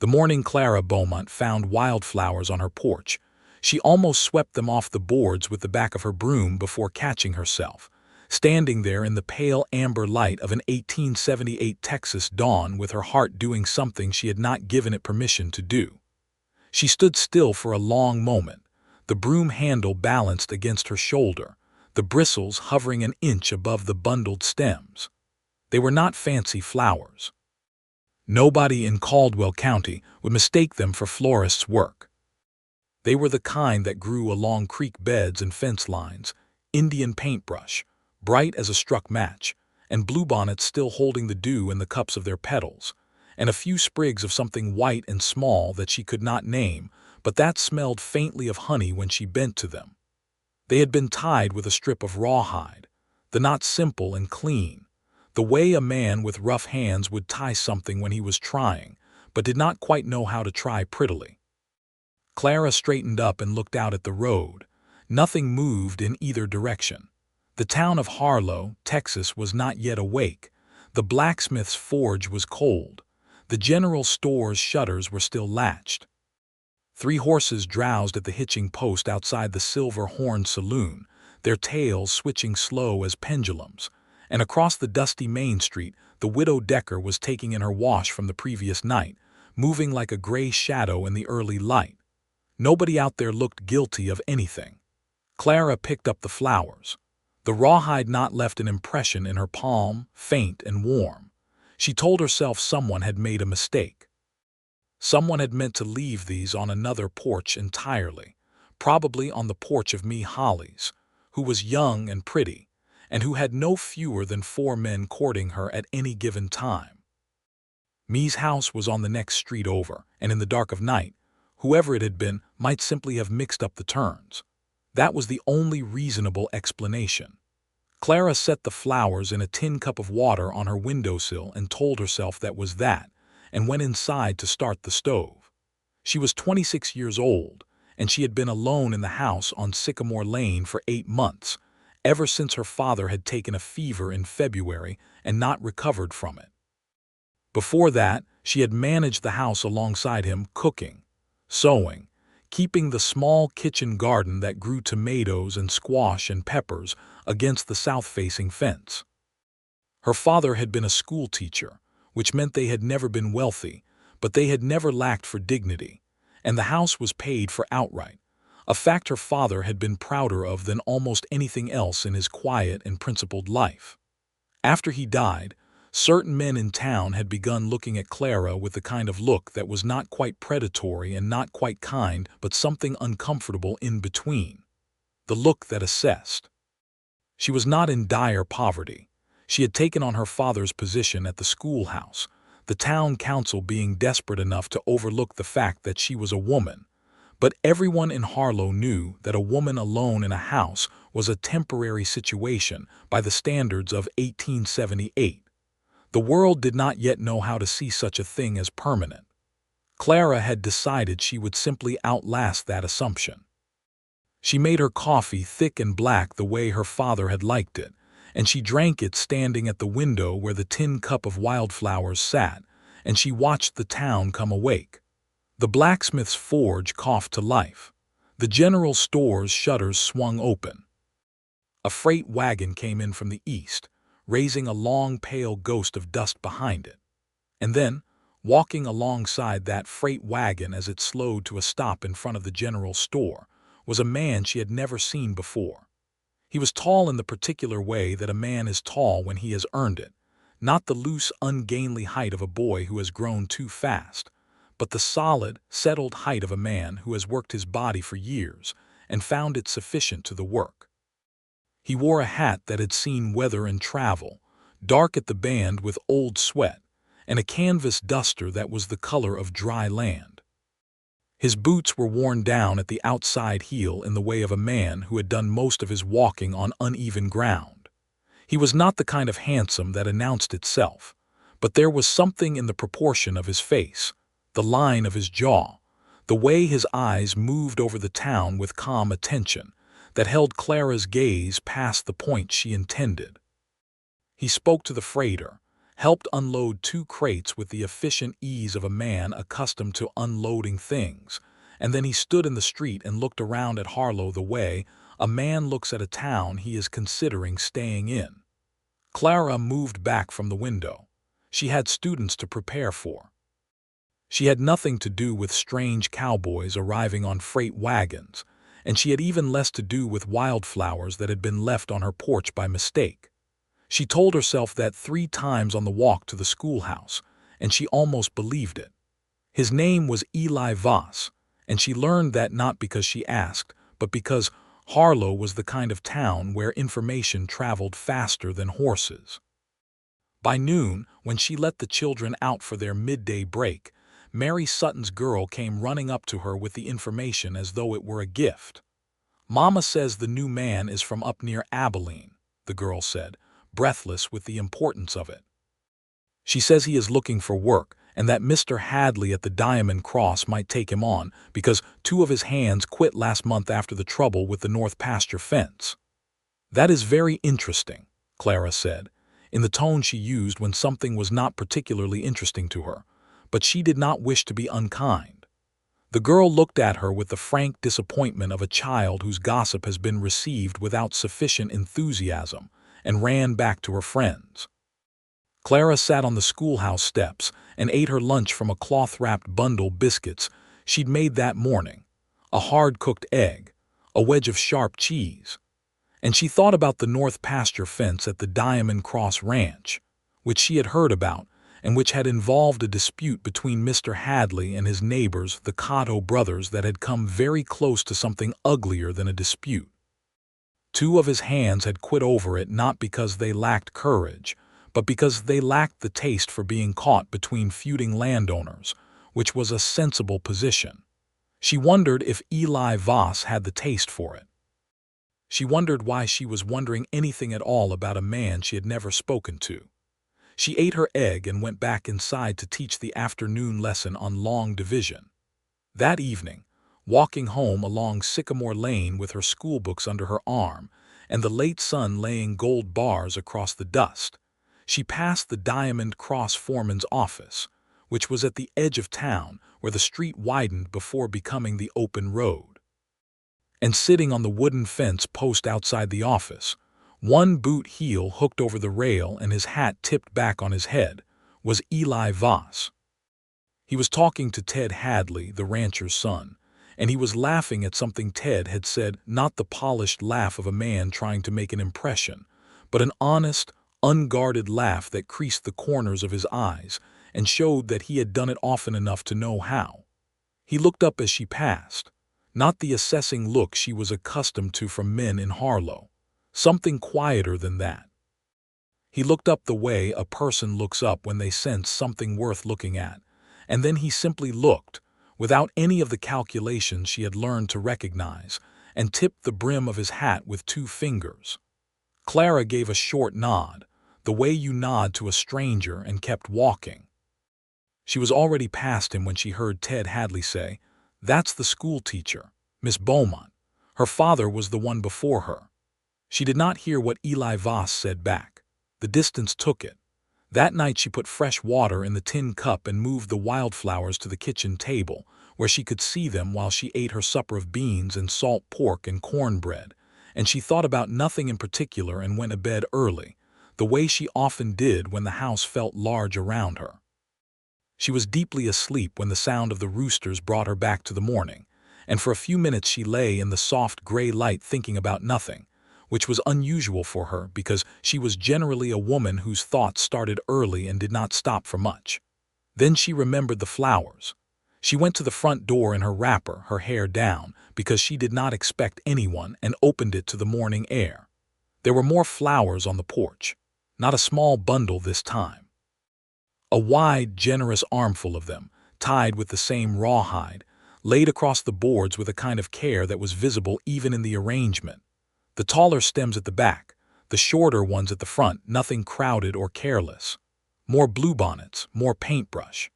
The morning Clara Beaumont found wildflowers on her porch. She almost swept them off the boards with the back of her broom before catching herself, standing there in the pale amber light of an 1878 Texas dawn with her heart doing something she had not given it permission to do. She stood still for a long moment, the broom handle balanced against her shoulder, the bristles hovering an inch above the bundled stems. They were not fancy flowers. Nobody in Caldwell County would mistake them for florists' work. They were the kind that grew along creek beds and fence lines, Indian paintbrush, bright as a struck match, and bluebonnets still holding the dew in the cups of their petals, and a few sprigs of something white and small that she could not name, but that smelled faintly of honey when she bent to them. They had been tied with a strip of rawhide, the knot simple and clean, the way a man with rough hands would tie something when he was trying, but did not quite know how to try prettily. Clara straightened up and looked out at the road. Nothing moved in either direction. The town of Harlow, Texas, was not yet awake. The blacksmith's forge was cold. The general store's shutters were still latched. 3 horses drowsed at the hitching post outside the Silver Horn Saloon, their tails switching slow as pendulums, and across the dusty Main Street the widow Decker was taking in her wash from the previous night, moving like a gray shadow in the early light. Nobody out there looked guilty of anything. Clara picked up the flowers. The rawhide knot left an impression in her palm, faint and warm. She told herself someone had made a mistake. Someone had meant to leave these on another porch entirely, probably on the porch of Mee Holly's, who was young and pretty, and who had no fewer than 4 men courting her at any given time. Mee's house was on the next street over, and in the dark of night, whoever it had been might simply have mixed up the turns. That was the only reasonable explanation. Clara set the flowers in a tin cup of water on her windowsill and told herself that was that, and went inside to start the stove. She was 26 years old, and she had been alone in the house on Sycamore Lane for 8 months, ever since her father had taken a fever in February and not recovered from it. Before that, she had managed the house alongside him, cooking, sewing, keeping the small kitchen garden that grew tomatoes and squash and peppers against the south-facing fence. Her father had been a schoolteacher, which meant they had never been wealthy, but they had never lacked for dignity, and the house was paid for outright, a fact her father had been prouder of than almost anything else in his quiet and principled life. After he died, certain men in town had begun looking at Clara with the kind of look that was not quite predatory and not quite kind, but something uncomfortable in between. The look that assessed. She was not in dire poverty. She had taken on her father's position at the schoolhouse, the town council being desperate enough to overlook the fact that she was a woman. But everyone in Harlow knew that a woman alone in a house was a temporary situation by the standards of 1878. The world did not yet know how to see such a thing as permanent. Clara had decided she would simply outlast that assumption. She made her coffee thick and black the way her father had liked it, and she drank it standing at the window where the tin cup of wildflowers sat, and she watched the town come awake. The blacksmith's forge coughed to life. The general store's shutters swung open. A freight wagon came in from the east, raising a long pale ghost of dust behind it. And then, walking alongside that freight wagon as it slowed to a stop in front of the general store, was a man she had never seen before. He was tall in the particular way that a man is tall when he has earned it, not the loose, ungainly height of a boy who has grown too fast, but the solid, settled height of a man who has worked his body for years and found it sufficient to the work. He wore a hat that had seen weather and travel, dark at the band with old sweat, and a canvas duster that was the color of dry land. His boots were worn down at the outside heel in the way of a man who had done most of his walking on uneven ground. He was not the kind of handsome that announced itself, but there was something in the proportion of his face, the line of his jaw, the way his eyes moved over the town with calm attention, that held Clara's gaze past the point she intended. He spoke to the freighter, helped unload 2 crates with the efficient ease of a man accustomed to unloading things, and then he stood in the street and looked around at Harlow the way a man looks at a town he is considering staying in. Clara moved back from the window. She had students to prepare for. She had nothing to do with strange cowboys arriving on freight wagons, and she had even less to do with wildflowers that had been left on her porch by mistake. She told herself that 3 times on the walk to the schoolhouse, and she almost believed it. His name was Eli Voss, and she learned that not because she asked, but because Harlow was the kind of town where information traveled faster than horses. By noon, when she let the children out for their midday break, Mary Sutton's girl came running up to her with the information as though it were a gift. "Mama says the new man is from up near Abilene," the girl said, breathless with the importance of it. "She says he is looking for work, and that Mr. Hadley at the Diamond Cross might take him on because 2 of his hands quit last month after the trouble with the north pasture fence." "That is very interesting," Clara said, in the tone she used when something was not particularly interesting to her, but she did not wish to be unkind. The girl looked at her with the frank disappointment of a child whose gossip has been received without sufficient enthusiasm, and ran back to her friends. Clara sat on the schoolhouse steps and ate her lunch from a cloth-wrapped bundle biscuits she'd made that morning, a hard-cooked egg, a wedge of sharp cheese, and she thought about the north pasture fence at the Diamond Cross Ranch, which she had heard about, and which had involved a dispute between Mr. Hadley and his neighbors, the Cotto brothers, that had come very close to something uglier than a dispute. 2 of his hands had quit over it not because they lacked courage, but because they lacked the taste for being caught between feuding landowners, which was a sensible position. She wondered if Eli Voss had the taste for it. She wondered why she was wondering anything at all about a man she had never spoken to. She ate her egg and went back inside to teach the afternoon lesson on long division. That evening, walking home along Sycamore Lane with her schoolbooks under her arm and the late sun laying gold bars across the dust, she passed the Diamond Cross foreman's office, which was at the edge of town where the street widened before becoming the open road. And sitting on the wooden fence post outside the office, one boot heel hooked over the rail and his hat tipped back on his head, was Eli Voss. He was talking to Ted Hadley, the rancher's son, and he was laughing at something Ted had said, not the polished laugh of a man trying to make an impression, but an honest, unguarded laugh that creased the corners of his eyes and showed that he had done it often enough to know how. He looked up as she passed, not the assessing look she was accustomed to from men in Harlow, something quieter than that. He looked up the way a person looks up when they sense something worth looking at, and then he simply looked, without any of the calculations she had learned to recognize, and tipped the brim of his hat with 2 fingers. Clara gave a short nod, the way you nod to a stranger, and kept walking. She was already past him when she heard Ted Hadley say, "That's the schoolteacher, Miss Beaumont. Her father was the one before her." She did not hear what Eli Voss said back. The distance took it. That night she put fresh water in the tin cup and moved the wildflowers to the kitchen table, where she could see them while she ate her supper of beans and salt pork and cornbread, and she thought about nothing in particular and went to bed early, the way she often did when the house felt large around her. She was deeply asleep when the sound of the roosters brought her back to the morning, and for a few minutes she lay in the soft gray light thinking about nothing, which was unusual for her because she was generally a woman whose thoughts started early and did not stop for much. Then she remembered the flowers. She went to the front door in her wrapper, her hair down, because she did not expect anyone, and opened it to the morning air. There were more flowers on the porch, not a small bundle this time. A wide, generous armful of them, tied with the same rawhide, laid across the boards with a kind of care that was visible even in the arrangement. The taller stems at the back, the shorter ones at the front, nothing crowded or careless. More bluebonnets, more paintbrush.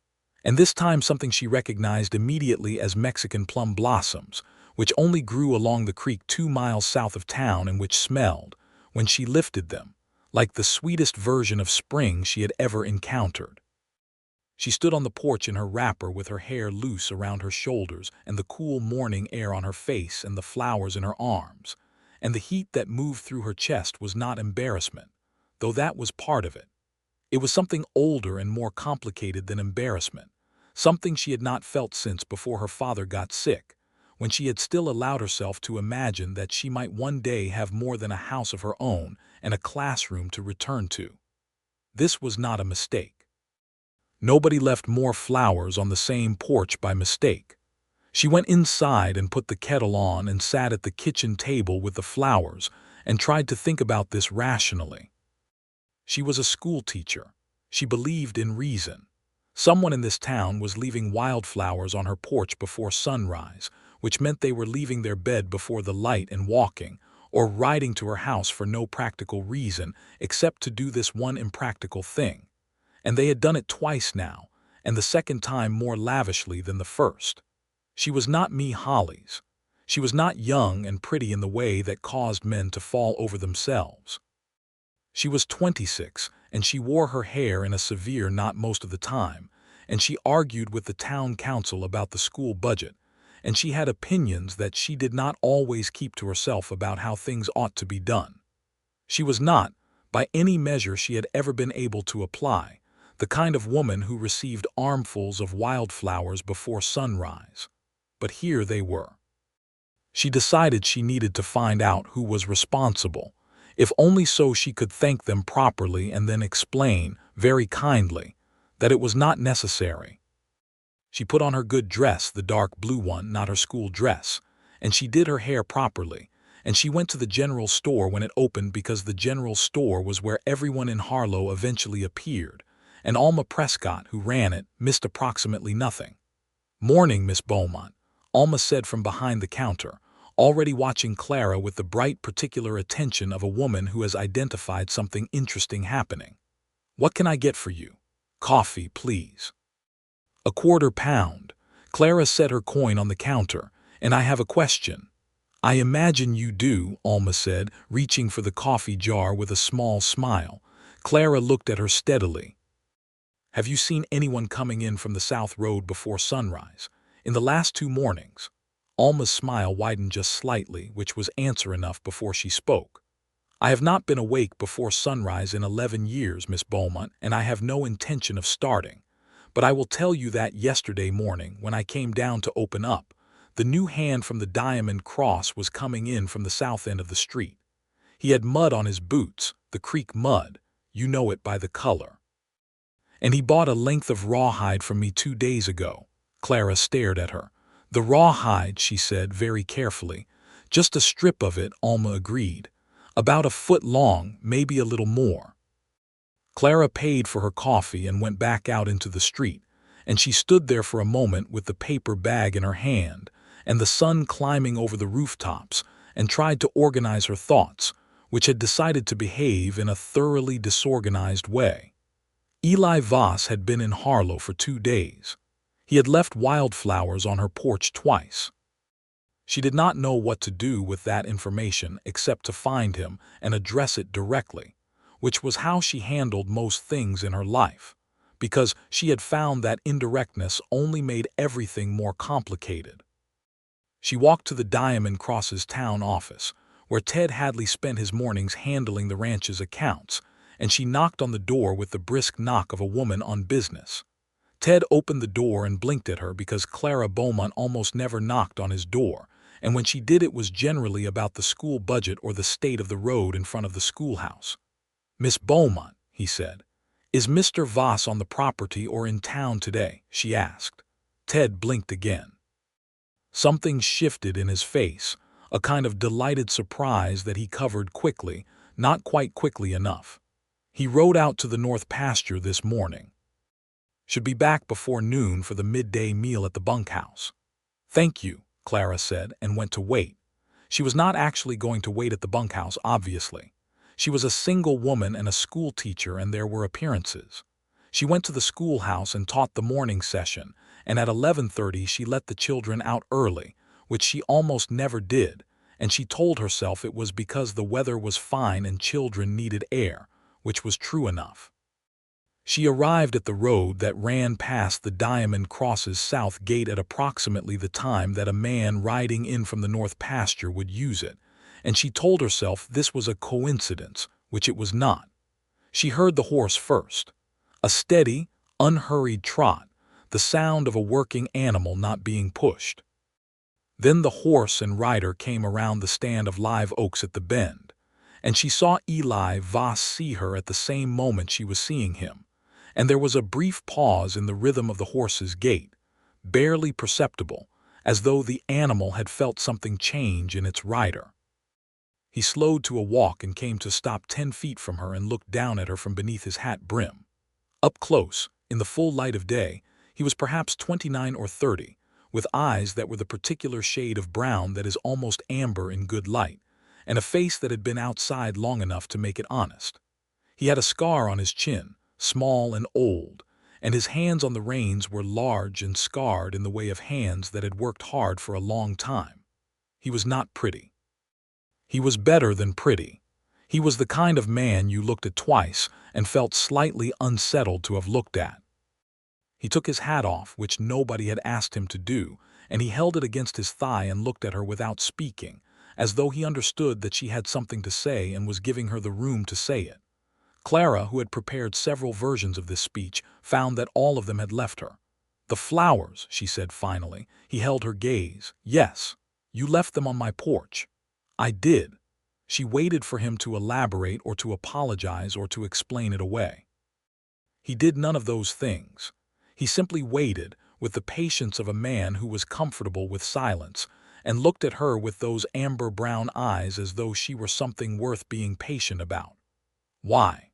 And this time something she recognized immediately as Mexican plum blossoms, which only grew along the creek 2 miles south of town and which smelled, when she lifted them, like the sweetest version of spring she had ever encountered. She stood on the porch in her wrapper with her hair loose around her shoulders and the cool morning air on her face and the flowers in her arms, and the heat that moved through her chest was not embarrassment, though that was part of it. It was something older and more complicated than embarrassment, something she had not felt since before her father got sick, when she had still allowed herself to imagine that she might one day have more than a house of her own and a classroom to return to. This was not a mistake. Nobody left more flowers on the same porch by mistake. She went inside and put the kettle on and sat at the kitchen table with the flowers and tried to think about this rationally. She was a schoolteacher. She believed in reason. Someone in this town was leaving wildflowers on her porch before sunrise, which meant they were leaving their bed before the light and walking, or riding to her house for no practical reason except to do this one impractical thing. And they had done it twice now, and the second time more lavishly than the first. She was not Hollies. She was not young and pretty in the way that caused men to fall over themselves. She was 26, and she wore her hair in a severe knot most of the time, and she argued with the town council about the school budget, and she had opinions that she did not always keep to herself about how things ought to be done. She was not, by any measure she had ever been able to apply, the kind of woman who received armfuls of wildflowers before sunrise. But here they were. She decided she needed to find out who was responsible, if only so she could thank them properly and then explain, very kindly, that it was not necessary. She put on her good dress, the dark blue one, not her school dress, and she did her hair properly, and she went to the general store when it opened because the general store was where everyone in Harlow eventually appeared, and Alma Prescott, who ran it, missed approximately nothing. "Morning, Miss Beaumont," Alma said from behind the counter, already watching Clara with the bright particular attention of a woman who has identified something interesting happening. "What can I get for you?" "Coffee, please." "A £1/4." Clara set her coin on the counter. "And I have a question." "I imagine you do," Alma said, reaching for the coffee jar with a small smile. Clara looked at her steadily. "Have you seen anyone coming in from the South Road before sunrise, in the last 2 mornings?" Alma's smile widened just slightly, which was answer enough before she spoke. "I have not been awake before sunrise in 11 years, Miss Beaumont, and I have no intention of starting. But I will tell you that yesterday morning, when I came down to open up, the new hand from the Diamond Cross was coming in from the south end of the street. He had mud on his boots, the creek mud, you know it by the color. And he bought a length of rawhide from me 2 days ago." Clara stared at her. "The rawhide," she said very carefully. "Just a strip of it," Alma agreed. "About a foot long, maybe a little more." Clara paid for her coffee and went back out into the street, and she stood there for a moment with the paper bag in her hand, and the sun climbing over the rooftops, and tried to organize her thoughts, which had decided to behave in a thoroughly disorganized way. Eli Voss had been in Harlow for 2 days. He had left wildflowers on her porch twice. She did not know what to do with that information except to find him and address it directly, which was how she handled most things in her life, because she had found that indirectness only made everything more complicated. She walked to the Diamond Cross's town office, where Ted Hadley spent his mornings handling the ranch's accounts, and she knocked on the door with the brisk knock of a woman on business. Ted opened the door and blinked at her because Clara Beaumont almost never knocked on his door, and when she did it was generally about the school budget or the state of the road in front of the schoolhouse. "Miss Beaumont," he said, "is Mr. Voss on the property or in town today?" she asked. Ted blinked again. Something shifted in his face, a kind of delighted surprise that he covered quickly, not quite quickly enough. "He rode out to the north pasture this morning. Should be back before noon for the midday meal at the bunkhouse." "Thank you," Clara said, and went to wait. She was not actually going to wait at the bunkhouse, obviously. She was a single woman and a school teacher, and there were appearances. She went to the schoolhouse and taught the morning session, and at 11:30 she let the children out early, which she almost never did, and she told herself it was because the weather was fine and children needed air, which was true enough. She arrived at the road that ran past the Diamond Cross's south gate at approximately the time that a man riding in from the north pasture would use it, and she told herself this was a coincidence, which it was not. She heard the horse first. A steady, unhurried trot, the sound of a working animal not being pushed. Then the horse and rider came around the stand of live oaks at the bend, and she saw Eli Voss see her at the same moment she was seeing him, and there was a brief pause in the rhythm of the horse's gait, barely perceptible, as though the animal had felt something change in its rider. He slowed to a walk and came to stop 10 feet from her and looked down at her from beneath his hat brim. Up close, in the full light of day, he was perhaps 29 or 30, with eyes that were the particular shade of brown that is almost amber in good light, and a face that had been outside long enough to make it honest. He had a scar on his chin, small and old, and his hands on the reins were large and scarred in the way of hands that had worked hard for a long time. He was not pretty. He was better than pretty. He was the kind of man you looked at twice and felt slightly unsettled to have looked at. He took his hat off, which nobody had asked him to do, and he held it against his thigh and looked at her without speaking, as though he understood that she had something to say and was giving her the room to say it. Clara, who had prepared several versions of this speech, found that all of them had left her. "The flowers," she said finally. He held her gaze. "Yes, you left them on my porch." "I did." She waited for him to elaborate or to apologize or to explain it away. He did none of those things. He simply waited, with the patience of a man who was comfortable with silence, and looked at her with those amber-brown eyes as though she were something worth being patient about. "Why?"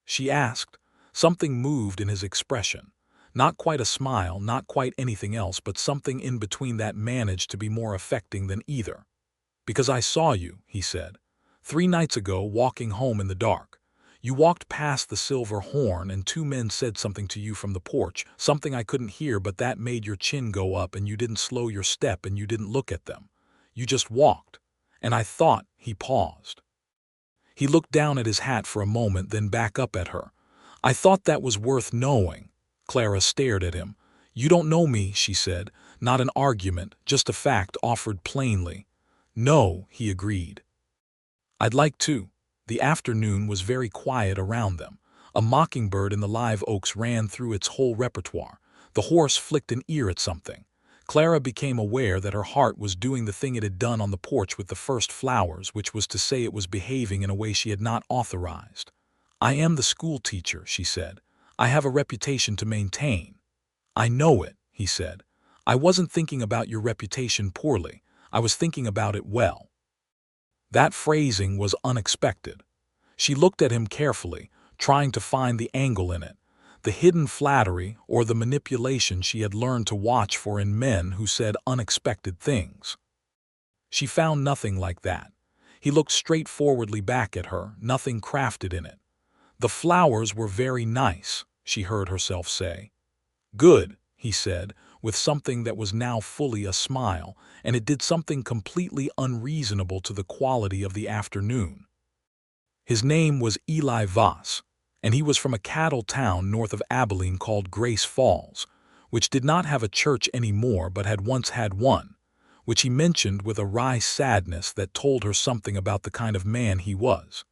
she asked. Something moved in his expression. Not quite a smile, not quite anything else, but something in between that managed to be more affecting than either. "Because I saw you," he said, 3 nights ago walking home in the dark. You walked past the Silver Horn and 2 men said something to you from the porch, something I couldn't hear, but that made your chin go up and you didn't slow your step and you didn't look at them. You just walked. And I thought," he paused. He looked down at his hat for a moment, then back up at her. "I thought that was worth knowing." Clara stared at him. "You don't know me," she said. "Not an argument, just a fact offered plainly." "No," he agreed. "I'd like to." The afternoon was very quiet around them. A mockingbird in the live oaks ran through its whole repertoire. The horse flicked an ear at something. Clara became aware that her heart was doing the thing it had done on the porch with the first flowers, which was to say it was behaving in a way she had not authorized. "I am the schoolteacher," she said. "I have a reputation to maintain." "I know it," he said. "I wasn't thinking about your reputation poorly. I was thinking about it well." That phrasing was unexpected. She looked at him carefully, trying to find the angle in it, the hidden flattery or the manipulation she had learned to watch for in men who said unexpected things. She found nothing like that. He looked straightforwardly back at her, nothing crafted in it. "The flowers were very nice," she heard herself say. "Good," he said, with something that was now fully a smile, and it did something completely unreasonable to the quality of the afternoon. His name was Eli Voss, and he was from a cattle town north of Abilene called Grace Falls, which did not have a church anymore but had once had one, which he mentioned with a wry sadness that told her something about the kind of man he was.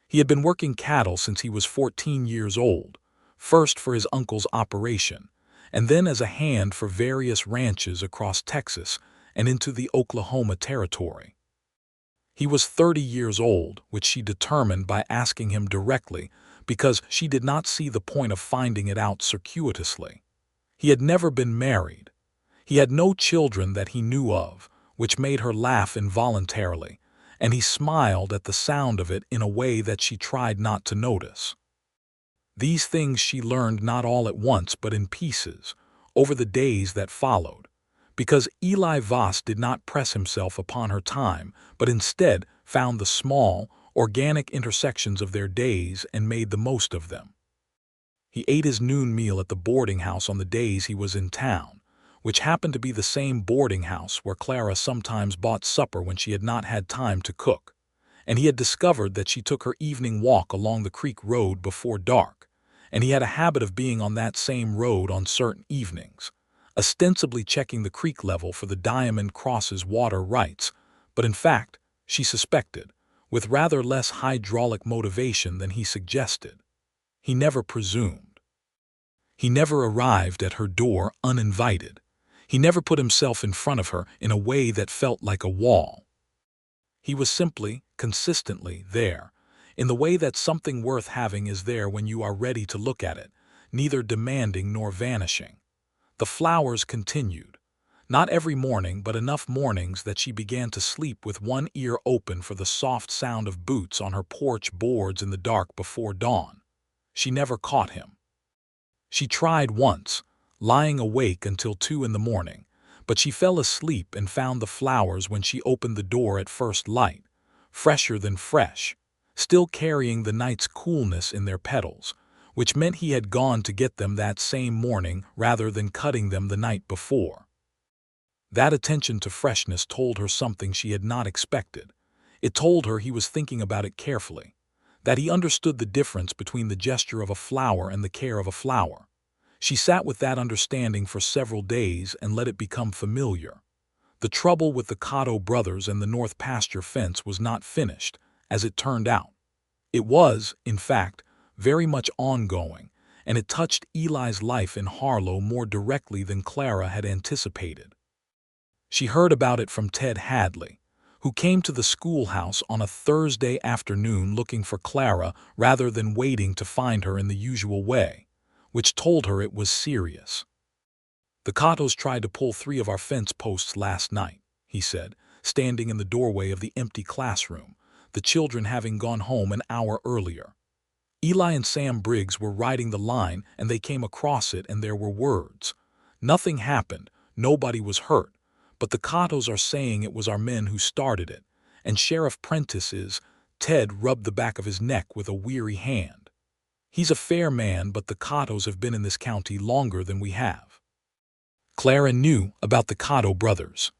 He had been working cattle since he was 14 years old, first for his uncle's operation, and then as a hand for various ranches across Texas and into the Oklahoma Territory. He was 30 years old, which she determined by asking him directly, because she did not see the point of finding it out circuitously. He had never been married. He had no children that he knew of, which made her laugh involuntarily, and he smiled at the sound of it in a way that she tried not to notice. These things she learned not all at once but in pieces, over the days that followed, because Eli Voss did not press himself upon her time, but instead found the small, organic intersections of their days and made the most of them. He ate his noon meal at the boarding house on the days he was in town, which happened to be the same boarding house where Clara sometimes bought supper when she had not had time to cook, and he had discovered that she took her evening walk along the creek road before dark, and he had a habit of being on that same road on certain evenings, ostensibly checking the creek level for the Diamond Cross's water rights, but in fact, she suspected, with rather less hydraulic motivation than he suggested. He never presumed. He never arrived at her door uninvited. He never put himself in front of her in a way that felt like a wall. He was simply, consistently there, in the way that something worth having is there when you are ready to look at it, neither demanding nor vanishing. The flowers continued. Not every morning, but enough mornings that she began to sleep with one ear open for the soft sound of boots on her porch boards in the dark before dawn. She never caught him. She tried once, lying awake until 2 in the morning, but she fell asleep and found the flowers when she opened the door at first light, fresher than fresh, still carrying the night's coolness in their petals, which meant he had gone to get them that same morning rather than cutting them the night before. That attention to freshness told her something she had not expected. It told her he was thinking about it carefully, that he understood the difference between the gesture of a flower and the care of a flower. She sat with that understanding for several days and let it become familiar. The trouble with the Cotto brothers and the north pasture fence was not finished, as it turned out. It was, in fact, very much ongoing, and it touched Eli's life in Harlow more directly than Clara had anticipated. She heard about it from Ted Hadley, who came to the schoolhouse on a Thursday afternoon looking for Clara rather than waiting to find her in the usual way, which told her it was serious. "The Cottos tried to pull 3 of our fence posts last night," he said, standing in the doorway of the empty classroom, the children having gone home an hour earlier. Eli and Sam Briggs were riding the line and they came across it and there were words. Nothing happened, nobody was hurt, but the Cottos are saying it was our men who started it, and Sheriff Prentice is— Ted rubbed the back of his neck with a weary hand. "He's a fair man, but the Cottos have been in this county longer than we have." Clara knew about the Cotto brothers.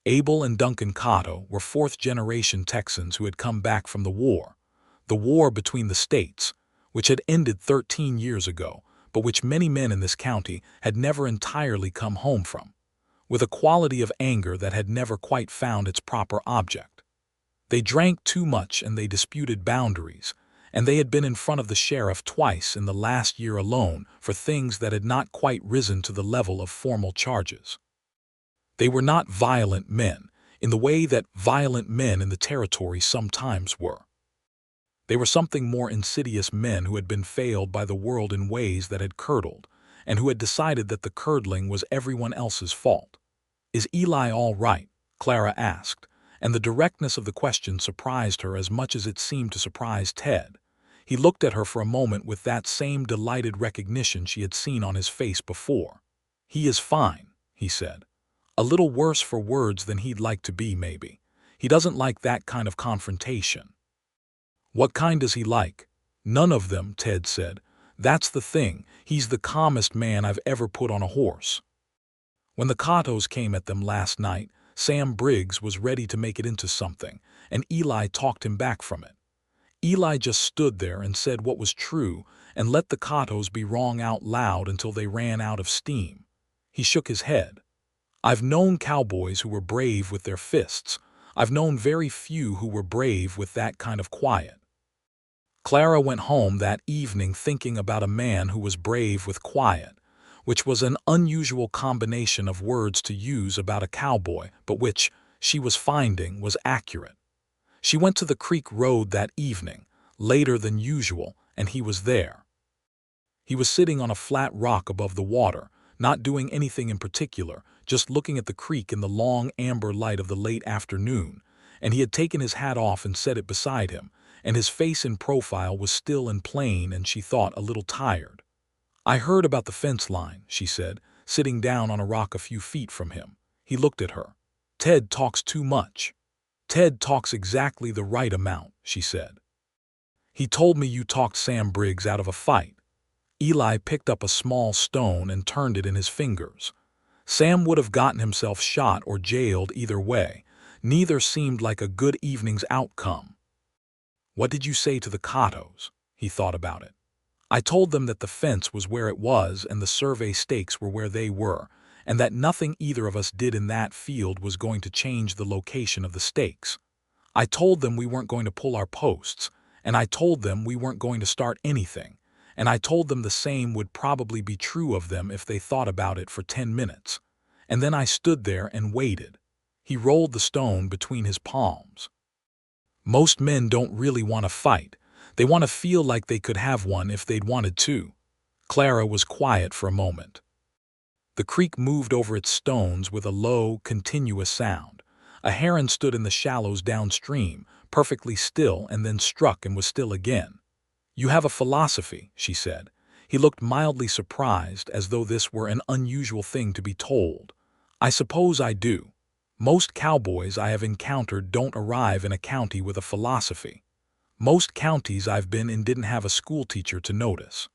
Abel and Duncan Cotto were 4th-generation Texans who had come back from the war between the states, which had ended 13 years ago, but which many men in this county had never entirely come home from, with a quality of anger that had never quite found its proper object. They drank too much and they disputed boundaries, and they had been in front of the sheriff twice in the last year alone for things that had not quite risen to the level of formal charges. They were not violent men, in the way that violent men in the territory sometimes were. They were something more insidious men who had been failed by the world in ways that had curdled, and who had decided that the curdling was everyone else's fault. "Is Eli all right?" Clara asked, and the directness of the question surprised her as much as it seemed to surprise Ted. He looked at her for a moment with that same delighted recognition she had seen on his face before. "He is fine," he said. "A little worse for words than he'd like to be, maybe. He doesn't like that kind of confrontation." "What kind does he like?" "None of them," Ted said. "That's the thing. He's the calmest man I've ever put on a horse." When the Cottos came at them last night, Sam Briggs was ready to make it into something, and Eli talked him back from it. Eli just stood there and said what was true and let the Cottos be wrong out loud until they ran out of steam. He shook his head. "I've known cowboys who were brave with their fists. I've known very few who were brave with that kind of quiet." Clara went home that evening thinking about a man who was brave with quiet, which was an unusual combination of words to use about a cowboy, but which, she was finding, was accurate. She went to the creek road that evening, later than usual, and he was there. He was sitting on a flat rock above the water, not doing anything in particular, just looking at the creek in the long amber light of the late afternoon, and he had taken his hat off and set it beside him, and his face in profile was still and plain and she thought a little tired. "I heard about the fence line," she said, sitting down on a rock a few feet from him. He looked at her. "Ted talks too much." "Ted talks exactly the right amount," she said. "He told me you talked Sam Briggs out of a fight." Eli picked up a small stone and turned it in his fingers. "Sam would have gotten himself shot or jailed either way. Neither seemed like a good evening's outcome. What did you say to the Cottos? He thought about it. I told them that the fence was where it was and the survey stakes were where they were, and that nothing either of us did in that field was going to change the location of the stakes. I told them we weren't going to pull our posts, and I told them we weren't going to start anything, and I told them the same would probably be true of them if they thought about it for 10 minutes. And then I stood there and waited. He rolled the stone between his palms. Most men don't really want to fight. They want to feel like they could have one if they'd wanted to. Clara was quiet for a moment. The creek moved over its stones with a low, continuous sound. A heron stood in the shallows downstream, perfectly still, and then struck and was still again. You have a philosophy, she said. He looked mildly surprised, as though this were an unusual thing to be told. I suppose I do. Most cowboys I have encountered don't arrive in a county with a philosophy. Most counties I've been in didn't have a schoolteacher to notice.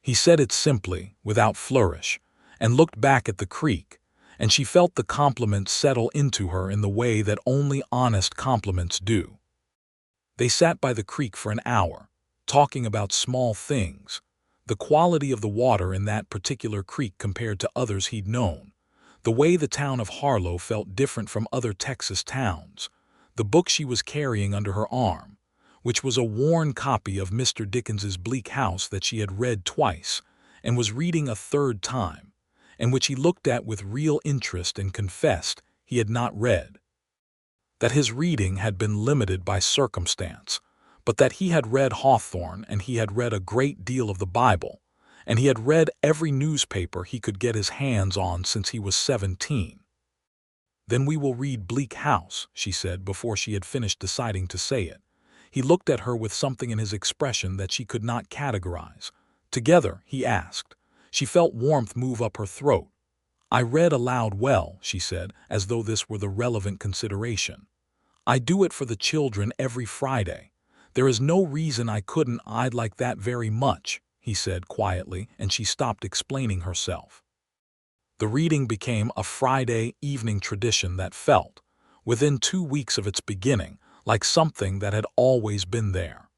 He said it simply, without flourish, and looked back at the creek, and she felt the compliment settle into her in the way that only honest compliments do. They sat by the creek for an hour, talking about small things, the quality of the water in that particular creek compared to others he'd known, the way the town of Harlow felt different from other Texas towns, the book she was carrying under her arm, which was a worn copy of Mr. Dickens's Bleak House that she had read twice and was reading a third time, and which he looked at with real interest and confessed he had not read. That his reading had been limited by circumstance, but that he had read Hawthorne and he had read a great deal of the Bible, and he had read every newspaper he could get his hands on since he was 17. Then we will read Bleak House, she said before she had finished deciding to say it. He looked at her with something in his expression that she could not categorize. Together, he asked. She felt warmth move up her throat. I read aloud well, she said, as though this were the relevant consideration. I do it for the children every Friday. There is no reason I couldn't. I'd like that very much, he said quietly, and she stopped explaining herself. The reading became a Friday evening tradition that felt, within 2 weeks of its beginning, like something that had always been there.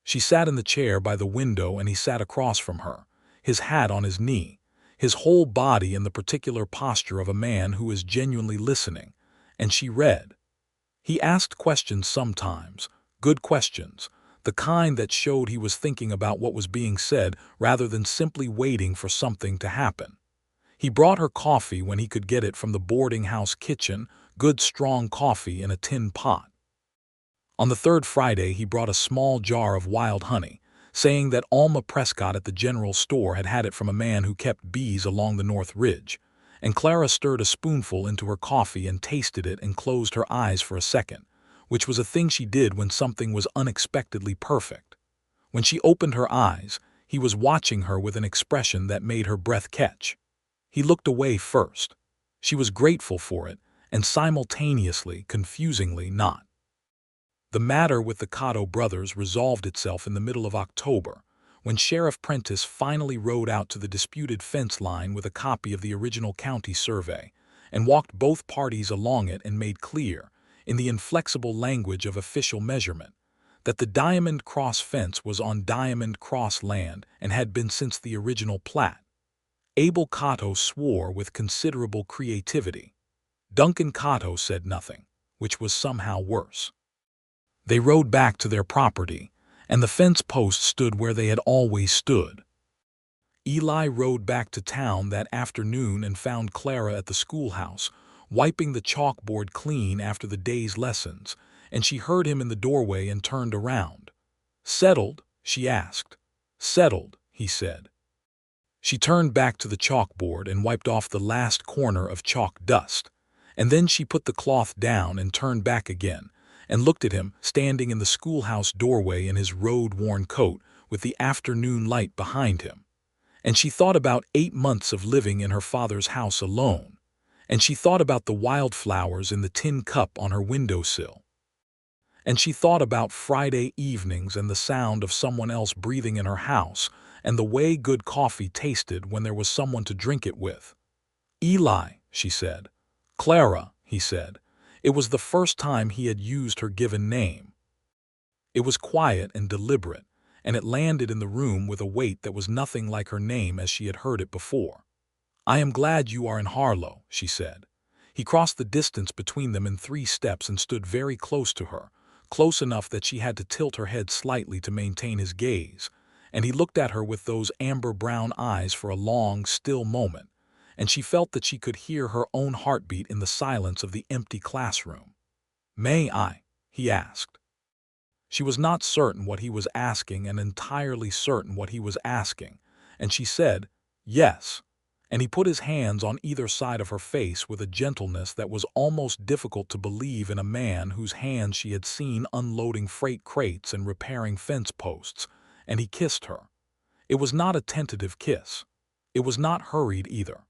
She sat in the chair by the window and he sat across from her, his hat on his knee, his whole body in the particular posture of a man who is genuinely listening, and she read. He asked questions sometimes, good questions, the kind that showed he was thinking about what was being said rather than simply waiting for something to happen. He brought her coffee when he could get it from the boarding house kitchen, good strong coffee in a tin pot. On the third Friday he brought a small jar of wild honey, saying that Alma Prescott at the general store had had it from a man who kept bees along the North Ridge, and Clara stirred a spoonful into her coffee and tasted it and closed her eyes for a second, which was a thing she did when something was unexpectedly perfect. When she opened her eyes, he was watching her with an expression that made her breath catch. He looked away first. She was grateful for it, and simultaneously, confusingly not. The matter with the Cotto brothers resolved itself in the middle of October, when Sheriff Prentice finally rode out to the disputed fence line with a copy of the original county survey, and walked both parties along it and made clear, in the inflexible language of official measurement, that the Diamond Cross fence was on Diamond Cross land and had been since the original plat. Abel Cotto swore with considerable creativity. Duncan Cotto said nothing, which was somehow worse. They rode back to their property, and the fence posts stood where they had always stood. Eli rode back to town that afternoon and found Clara at the schoolhouse, wiping the chalkboard clean after the day's lessons, and she heard him in the doorway and turned around. "Settled?" she asked. "Settled," he said. She turned back to the chalkboard and wiped off the last corner of chalk dust, and then she put the cloth down and turned back again, and looked at him standing in the schoolhouse doorway in his road-worn coat with the afternoon light behind him. And she thought about 8 months of living in her father's house alone, and she thought about the wildflowers in the tin cup on her windowsill. And she thought about Friday evenings and the sound of someone else breathing in her house and the way good coffee tasted when there was someone to drink it with. "Eli," she said. "Clara," he said. It was the first time he had used her given name. It was quiet and deliberate, and it landed in the room with a weight that was nothing like her name as she had heard it before. "I am glad you are in Harlow," she said. He crossed the distance between them in 3 steps and stood very close to her, close enough that she had to tilt her head slightly to maintain his gaze, and he looked at her with those amber-brown eyes for a long, still moment, and she felt that she could hear her own heartbeat in the silence of the empty classroom. "May I?" he asked. She was not certain what he was asking and entirely certain what he was asking, and she said, "Yes," and he put his hands on either side of her face with a gentleness that was almost difficult to believe in a man whose hands she had seen unloading freight crates and repairing fence posts, and he kissed her. It was not a tentative kiss. It was not hurried either.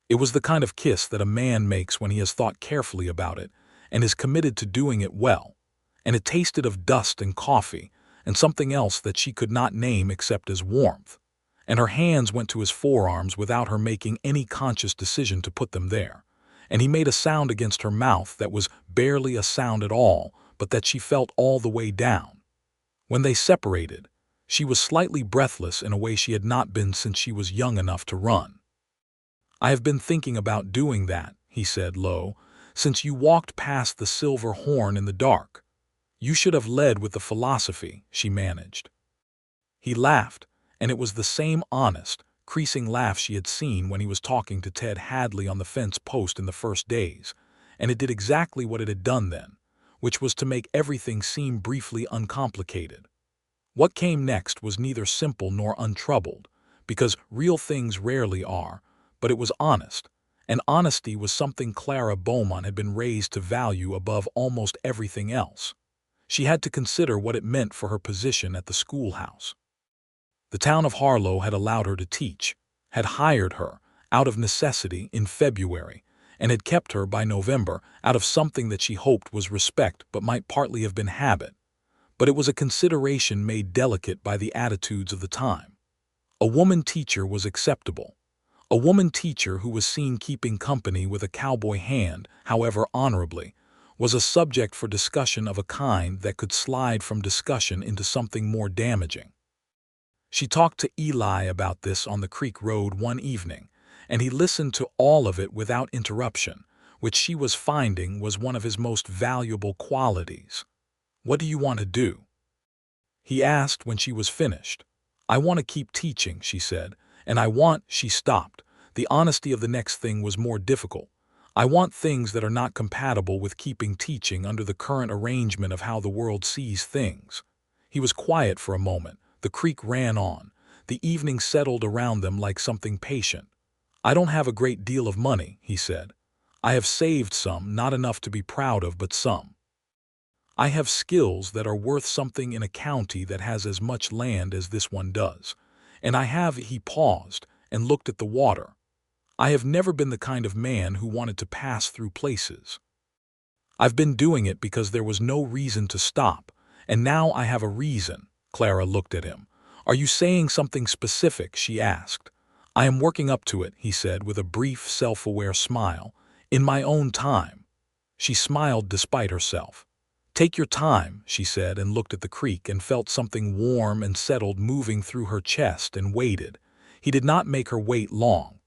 It was the kind of kiss that a man makes when he has thought carefully about it and is committed to doing it well, and it tasted of dust and coffee and something else that she could not name except as warmth, and her hands went to his forearms without her making any conscious decision to put them there, and he made a sound against her mouth that was barely a sound at all, but that she felt all the way down. When they separated, she was slightly breathless in a way she had not been since she was young enough to run. "I have been thinking about doing that," he said low, "since you walked past the silver horn in the dark. You should have led with the philosophy," she managed. He laughed, and it was the same honest, creasing laugh she had seen when he was talking to Ted Hadley on the fence post in the first days, and it did exactly what it had done then, which was to make everything seem briefly uncomplicated. What came next was neither simple nor untroubled, because real things rarely are, but it was honest, and honesty was something Clara Beaumont had been raised to value above almost everything else. She had to consider what it meant for her position at the schoolhouse. The town of Harlow had allowed her to teach, had hired her, out of necessity, in February, and had kept her by November out of something that she hoped was respect but might partly have been habit. But it was a consideration made delicate by the attitudes of the time. A woman teacher was acceptable. A woman teacher who was seen keeping company with a cowboy hand, however honorably, was a subject for discussion of a kind that could slide from discussion into something more damaging. She talked to Eli about this on the creek road one evening, and he listened to all of it without interruption, which she was finding was one of his most valuable qualities. "What do you want to do?" he asked when she was finished. "I want to keep teaching," she said, "and I want—" She stopped. The honesty of the next thing was more difficult. "I want things that are not compatible with keeping teaching under the current arrangement of how the world sees things." He was quiet for a moment. The creek ran on. The evening settled around them like something patient. "I don't have a great deal of money," he said. "I have saved some, not enough to be proud of, but some. I have skills that are worth something in a county that has as much land as this one does. And I have—" He paused and looked at the water. "I have never been the kind of man who wanted to pass through places. I've been doing it because there was no reason to stop, and now I have a reason." Clara looked at him. "Are you saying something specific?" she asked. "I am working up to it," he said with a brief, self-aware smile. "In my own time." She smiled despite herself. "Take your time," she said, and looked at the creek and felt something warm and settled moving through her chest and waited. He did not make her wait long.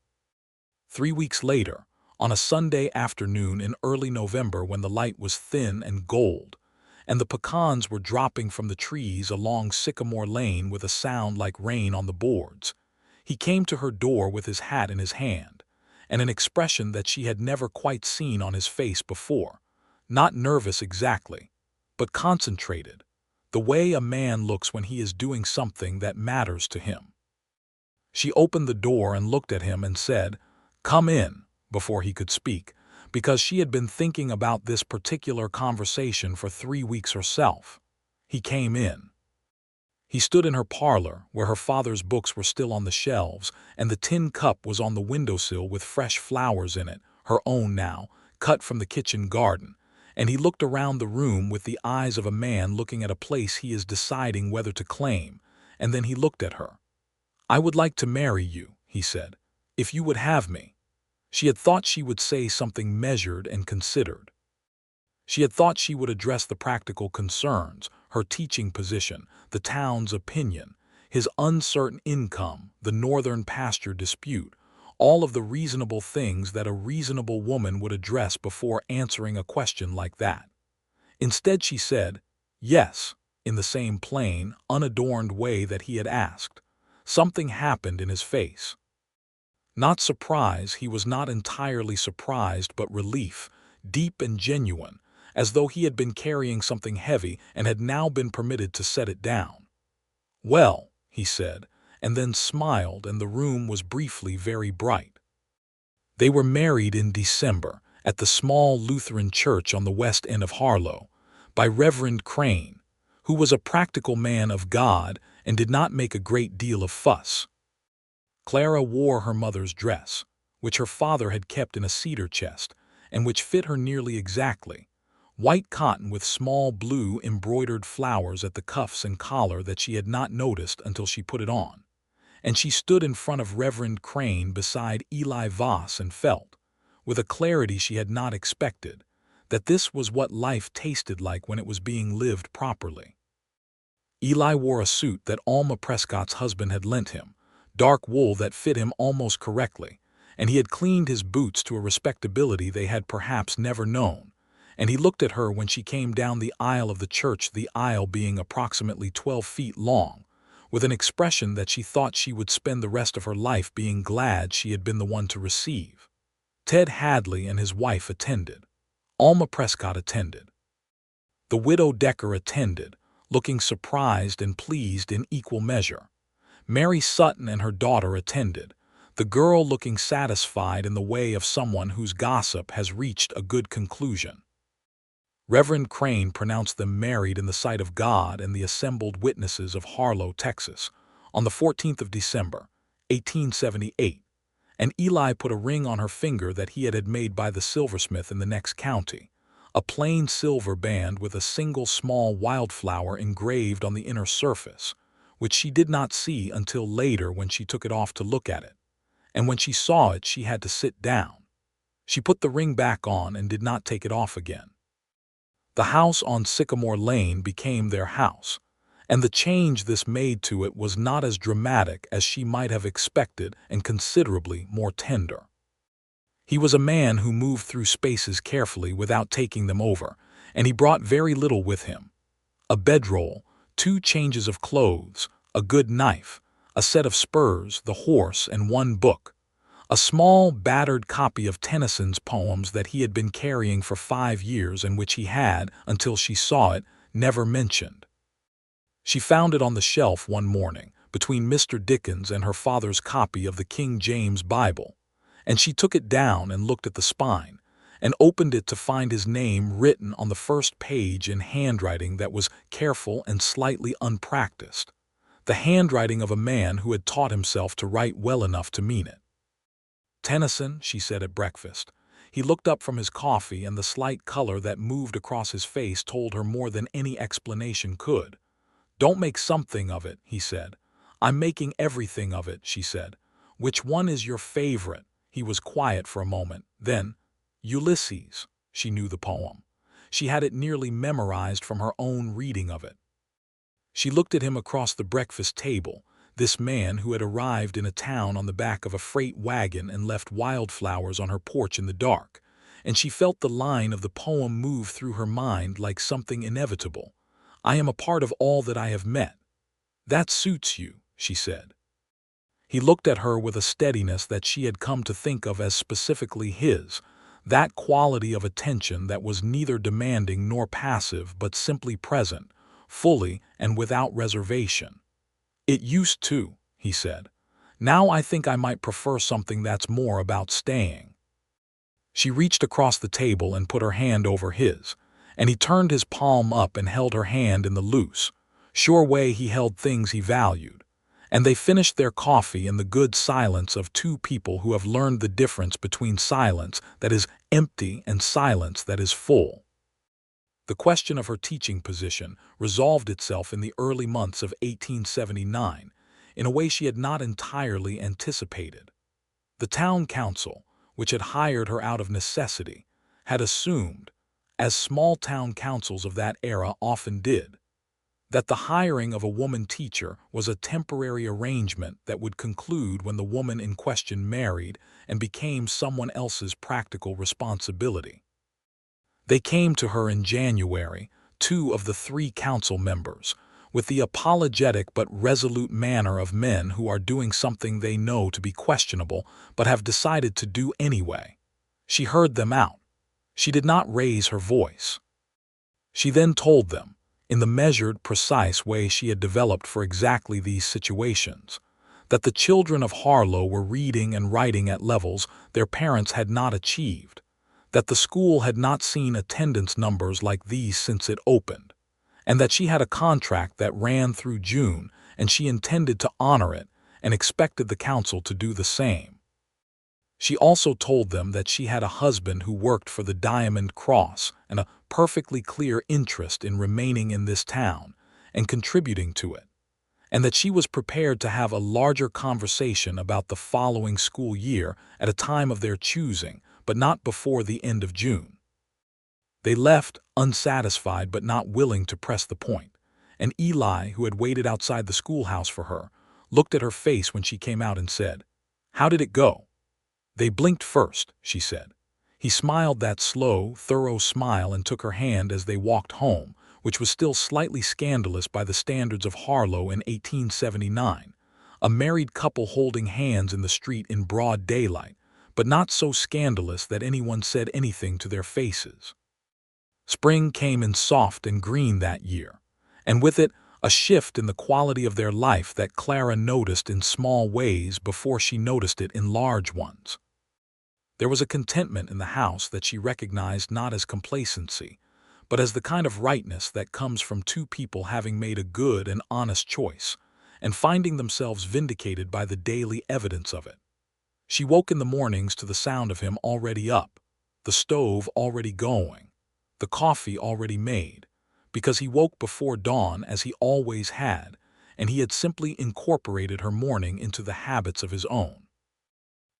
3 weeks later, on a Sunday afternoon in early November when the light was thin and gold, and the pecans were dropping from the trees along Sycamore Lane with a sound like rain on the boards, he came to her door with his hat in his hand, and an expression that she had never quite seen on his face before. Not nervous exactly, but concentrated, the way a man looks when he is doing something that matters to him. She opened the door and looked at him and said, "Come in," before he could speak, because she had been thinking about this particular conversation for 3 weeks herself. He came in. He stood in her parlor, where her father's books were still on the shelves, and the tin cup was on the windowsill with fresh flowers in it, her own now, cut from the kitchen garden, and he looked around the room with the eyes of a man looking at a place he is deciding whether to claim, and then he looked at her. "I would like to marry you," he said, "if you would have me." She had thought she would say something measured and considered. She had thought she would address the practical concerns, her teaching position, the town's opinion, his uncertain income, the northern pasture dispute, all of the reasonable things that a reasonable woman would address before answering a question like that. Instead, she said, "Yes," in the same plain, unadorned way that he had asked. Something happened in his face. Not surprise, he was not entirely surprised, but relief, deep and genuine, as though he had been carrying something heavy and had now been permitted to set it down. "Well," he said, and then smiled, and the room was briefly very bright. They were married in December, at the small Lutheran church on the west end of Harlow, by Reverend Crane, who was a practical man of God and did not make a great deal of fuss. Clara wore her mother's dress, which her father had kept in a cedar chest, and which fit her nearly exactly, white cotton with small blue embroidered flowers at the cuffs and collar that she had not noticed until she put it on. And she stood in front of Reverend Crane beside Eli Voss and felt, with a clarity she had not expected, that this was what life tasted like when it was being lived properly. Eli wore a suit that Alma Prescott's husband had lent him, dark wool that fit him almost correctly, and he had cleaned his boots to a respectability they had perhaps never known, and he looked at her when she came down the aisle of the church, the aisle being approximately 12 feet long, with an expression that she thought she would spend the rest of her life being glad she had been the one to receive. Ted Hadley and his wife attended. Alma Prescott attended. The widow Decker attended, looking surprised and pleased in equal measure. Mary Sutton and her daughter attended, the girl looking satisfied in the way of someone whose gossip has reached a good conclusion. Reverend Crane pronounced them married in the sight of God and the assembled witnesses of Harlow, Texas, on the 14th of December, 1878, and Eli put a ring on her finger that he had made by the silversmith in the next county, a plain silver band with a single small wildflower engraved on the inner surface, which she did not see until later when she took it off to look at it, and when she saw it she had to sit down. She put the ring back on and did not take it off again. The house on Sycamore Lane became their house, and the change this made to it was not as dramatic as she might have expected and considerably more tender. He was a man who moved through spaces carefully without taking them over, and he brought very little with him. A bedroll, 2 changes of clothes, a good knife, a set of spurs, the horse, and 1 book. A small, battered copy of Tennyson's poems that he had been carrying for 5 years and which he had, until she saw it, never mentioned. She found it on the shelf one morning, between Mr. Dickens and her father's copy of the King James Bible, and she took it down and looked at the spine, and opened it to find his name written on the first page in handwriting that was careful and slightly unpracticed, the handwriting of a man who had taught himself to write well enough to mean it. "Tennyson," she said at breakfast. He looked up from his coffee, and the slight color that moved across his face told her more than any explanation could. "Don't make something of it," he said. "I'm making everything of it," she said. "Which one is your favorite?" He was quiet for a moment. Then, "Ulysses." She knew the poem. She had it nearly memorized from her own reading of it. She looked at him across the breakfast table, this man who had arrived in a town on the back of a freight wagon and left wildflowers on her porch in the dark, and she felt the line of the poem move through her mind like something inevitable. "I am a part of all that I have met." "That suits you," she said. He looked at her with a steadiness that she had come to think of as specifically his, that quality of attention that was neither demanding nor passive but simply present, fully and without reservation. "It used to," he said. "Now I think I might prefer something that's more about staying." She reached across the table and put her hand over his, and he turned his palm up and held her hand in the loose, sure way he held things he valued, and they finished their coffee in the good silence of 2 people who have learned the difference between silence that is empty and silence that is full. The question of her teaching position resolved itself in the early months of 1879 in a way she had not entirely anticipated. The town council, which had hired her out of necessity, had assumed, as small-town councils of that era often did, that the hiring of a woman teacher was a temporary arrangement that would conclude when the woman in question married and became someone else's practical responsibility. They came to her in January, 2 of the 3 council members, with the apologetic but resolute manner of men who are doing something they know to be questionable but have decided to do anyway. She heard them out. She did not raise her voice. She then told them, in the measured, precise way she had developed for exactly these situations, that the children of Harlow were reading and writing at levels their parents had not achieved, that the school had not seen attendance numbers like these since it opened, and that she had a contract that ran through June and she intended to honor it and expected the council to do the same. She also told them that she had a husband who worked for the Diamond Cross and a perfectly clear interest in remaining in this town and contributing to it, and that she was prepared to have a larger conversation about the following school year at a time of their choosing, but not before the end of June. They left, unsatisfied but not willing to press the point, and Eli, who had waited outside the schoolhouse for her, looked at her face when she came out and said, "How did it go?" "They blinked first," she said. He smiled that slow, thorough smile and took her hand as they walked home, which was still slightly scandalous by the standards of Harlow in 1879, a married couple holding hands in the street in broad daylight, but not so scandalous that anyone said anything to their faces. Spring came in soft and green that year, and with it a shift in the quality of their life that Clara noticed in small ways before she noticed it in large ones. There was a contentment in the house that she recognized not as complacency, but as the kind of rightness that comes from 2 people having made a good and honest choice, and finding themselves vindicated by the daily evidence of it. She woke in the mornings to the sound of him already up, the stove already going, the coffee already made, because he woke before dawn as he always had, and he had simply incorporated her morning into the habits of his own.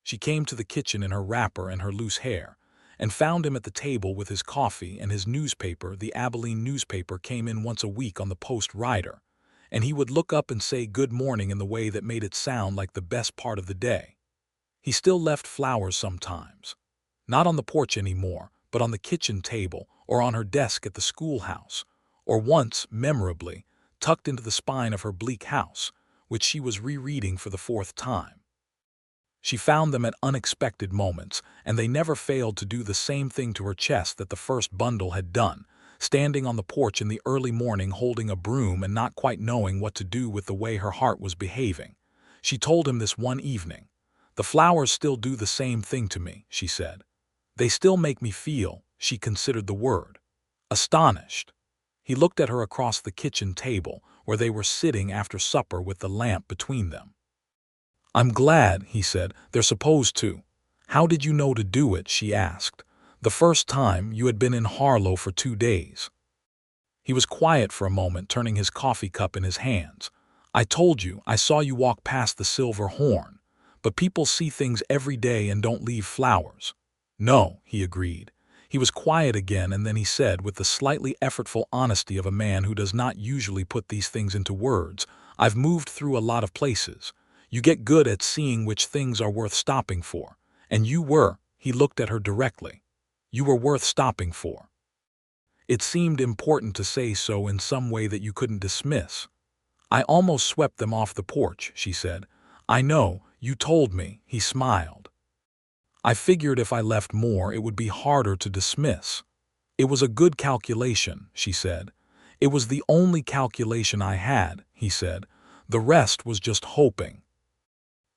She came to the kitchen in her wrapper and her loose hair, and found him at the table with his coffee and his newspaper. The Abilene newspaper came in once a week on the Post Rider, and he would look up and say good morning in the way that made it sound like the best part of the day. He still left flowers sometimes, not on the porch anymore, but on the kitchen table or on her desk at the schoolhouse, or once, memorably, tucked into the spine of her bleak house, which she was rereading for the 4th time. She found them at unexpected moments, and they never failed to do the same thing to her chest that the first bundle had done, standing on the porch in the early morning holding a broom and not quite knowing what to do with the way her heart was behaving. She told him this one evening. "The flowers still do the same thing to me," she said. "They still make me feel," she considered the word, "astonished." He looked at her across the kitchen table, where they were sitting after supper with the lamp between them. "I'm glad," he said, "they're supposed to." "How did you know to do it?" she asked. "The first time you had been in Harlow for 2 days. He was quiet for a moment, turning his coffee cup in his hands. "I told you, I saw you walk past the Silver Horn. But people see things every day and don't leave flowers." "No," he agreed. He was quiet again, and then he said, with the slightly effortful honesty of a man who does not usually put these things into words, "I've moved through a lot of places. You get good at seeing which things are worth stopping for. And you were," he looked at her directly, "you were worth stopping for." It seemed important to say so in some way that you couldn't dismiss. "I almost swept them off the porch," she said. "I know, you told me," he smiled. "I figured if I left more it would be harder to dismiss." "It was a good calculation," she said. "It was the only calculation I had," he said. "The rest was just hoping."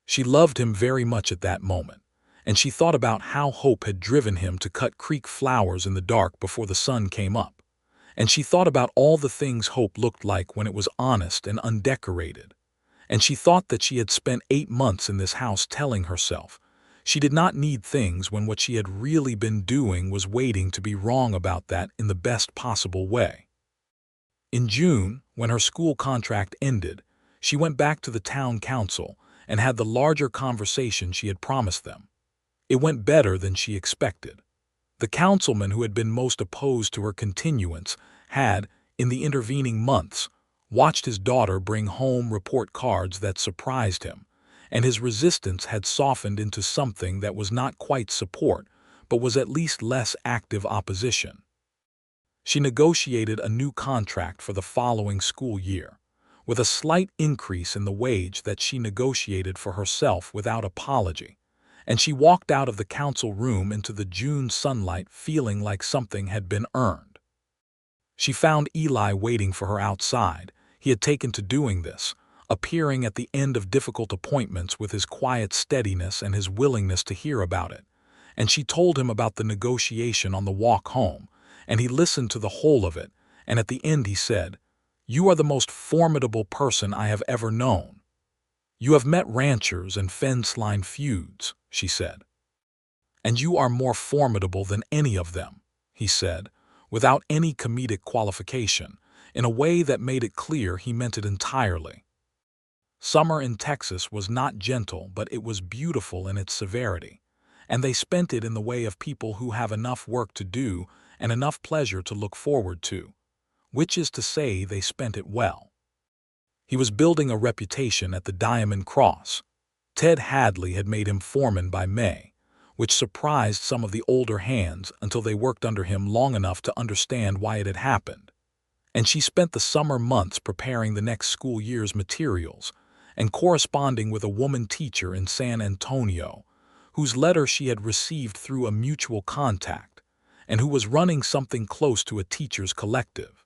She loved him very much at that moment, and she thought about how hope had driven him to cut creek flowers in the dark before the sun came up, and she thought about all the things hope looked like when it was honest and undecorated, and she thought that she had spent 8 months in this house telling herself she did not need things when what she had really been doing was waiting to be wrong about that in the best possible way. In June, when her school contract ended, she went back to the town council and had the larger conversation she had promised them. It went better than she expected. The councilman who had been most opposed to her continuance had, in the intervening months, watched his daughter bring home report cards that surprised him, and his resistance had softened into something that was not quite support, but was at least less active opposition. She negotiated a new contract for the following school year, with a slight increase in the wage that she negotiated for herself without apology, and she walked out of the council room into the June sunlight feeling like something had been earned. She found Eli waiting for her outside. He had taken to doing this, appearing at the end of difficult appointments with his quiet steadiness and his willingness to hear about it, and she told him about the negotiation on the walk home, and he listened to the whole of it, and at the end he said, "You are the most formidable person I have ever known." "You have met ranchers and fence-line feuds," she said. "And you are more formidable than any of them," he said, without any comedic qualification, in a way that made it clear he meant it entirely. Summer in Texas was not gentle, but it was beautiful in its severity, and they spent it in the way of people who have enough work to do and enough pleasure to look forward to, which is to say they spent it well. He was building a reputation at the Diamond Cross. Ted Hadley had made him foreman by May, which surprised some of the older hands until they worked under him long enough to understand why it had happened. And she spent the summer months preparing the next school year's materials and corresponding with a woman teacher in San Antonio, whose letter she had received through a mutual contact, and who was running something close to a teachers' collective.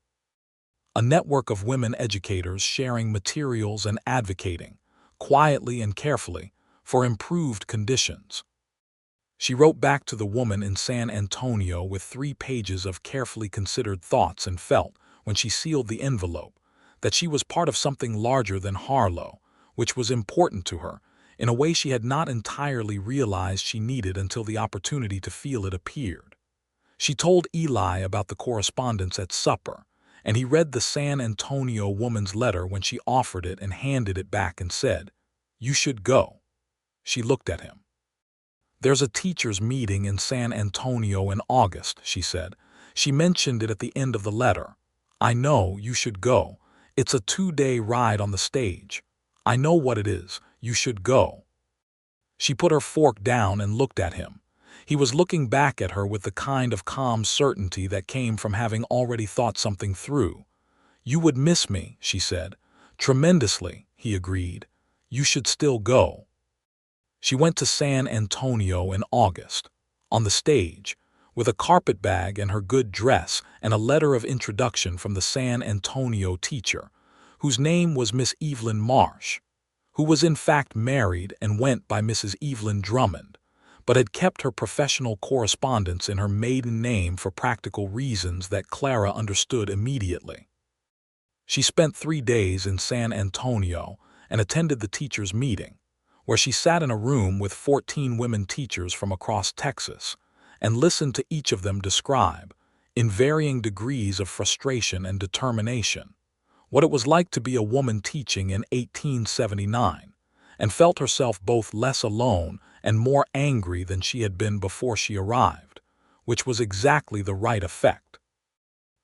A network of women educators sharing materials and advocating, quietly and carefully, for improved conditions. She wrote back to the woman in San Antonio with 3 pages of carefully considered thoughts and felt, when she sealed the envelope, that she was part of something larger than Harlow, which was important to her, in a way she had not entirely realized she needed until the opportunity to feel it appeared. She told Eli about the correspondence at supper, and he read the San Antonio woman's letter when she offered it and handed it back and said, "You should go." She looked at him. "There's a teachers' meeting in San Antonio in August," she said. She mentioned it at the end of the letter. "I know, you should go. It's a 2-day ride on the stage. I know what it is. You should go." She put her fork down and looked at him. He was looking back at her with the kind of calm certainty that came from having already thought something through. "You would miss me," she said. "Tremendously," he agreed. "You should still go." She went to San Antonio in August, on the stage, with a carpetbag and her good dress and a letter of introduction from the San Antonio teacher, whose name was Miss Evelyn Marsh, who was in fact married and went by Mrs. Evelyn Drummond, but had kept her professional correspondence in her maiden name for practical reasons that Clara understood immediately. She spent 3 days in San Antonio and attended the teachers' meeting, where she sat in a room with 14 women teachers from across Texas and listened to each of them describe, in varying degrees of frustration and determination, what it was like to be a woman teaching in 1879, and felt herself both less alone and more angry than she had been before she arrived, which was exactly the right effect.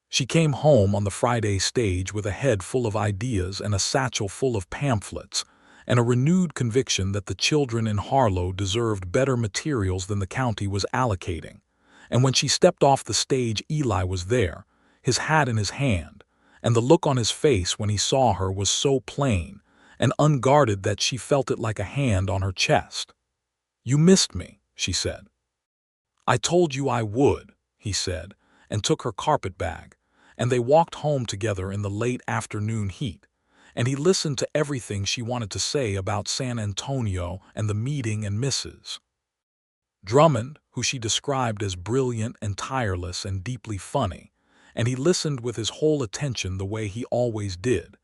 She came home on the Friday stage with a head full of ideas and a satchel full of pamphlets, and a renewed conviction that the children in Harlow deserved better materials than the county was allocating. And when she stepped off the stage, Eli was there, his hat in his hand, and the look on his face when he saw her was so plain and unguarded that she felt it like a hand on her chest. "You missed me," she said. "I told you I would," he said, and took her carpetbag, and they walked home together in the late afternoon heat, and he listened to everything she wanted to say about San Antonio and the meeting and Mrs. Drummond, who she described as brilliant and tireless and deeply funny, and he listened with his whole attention the way he always did,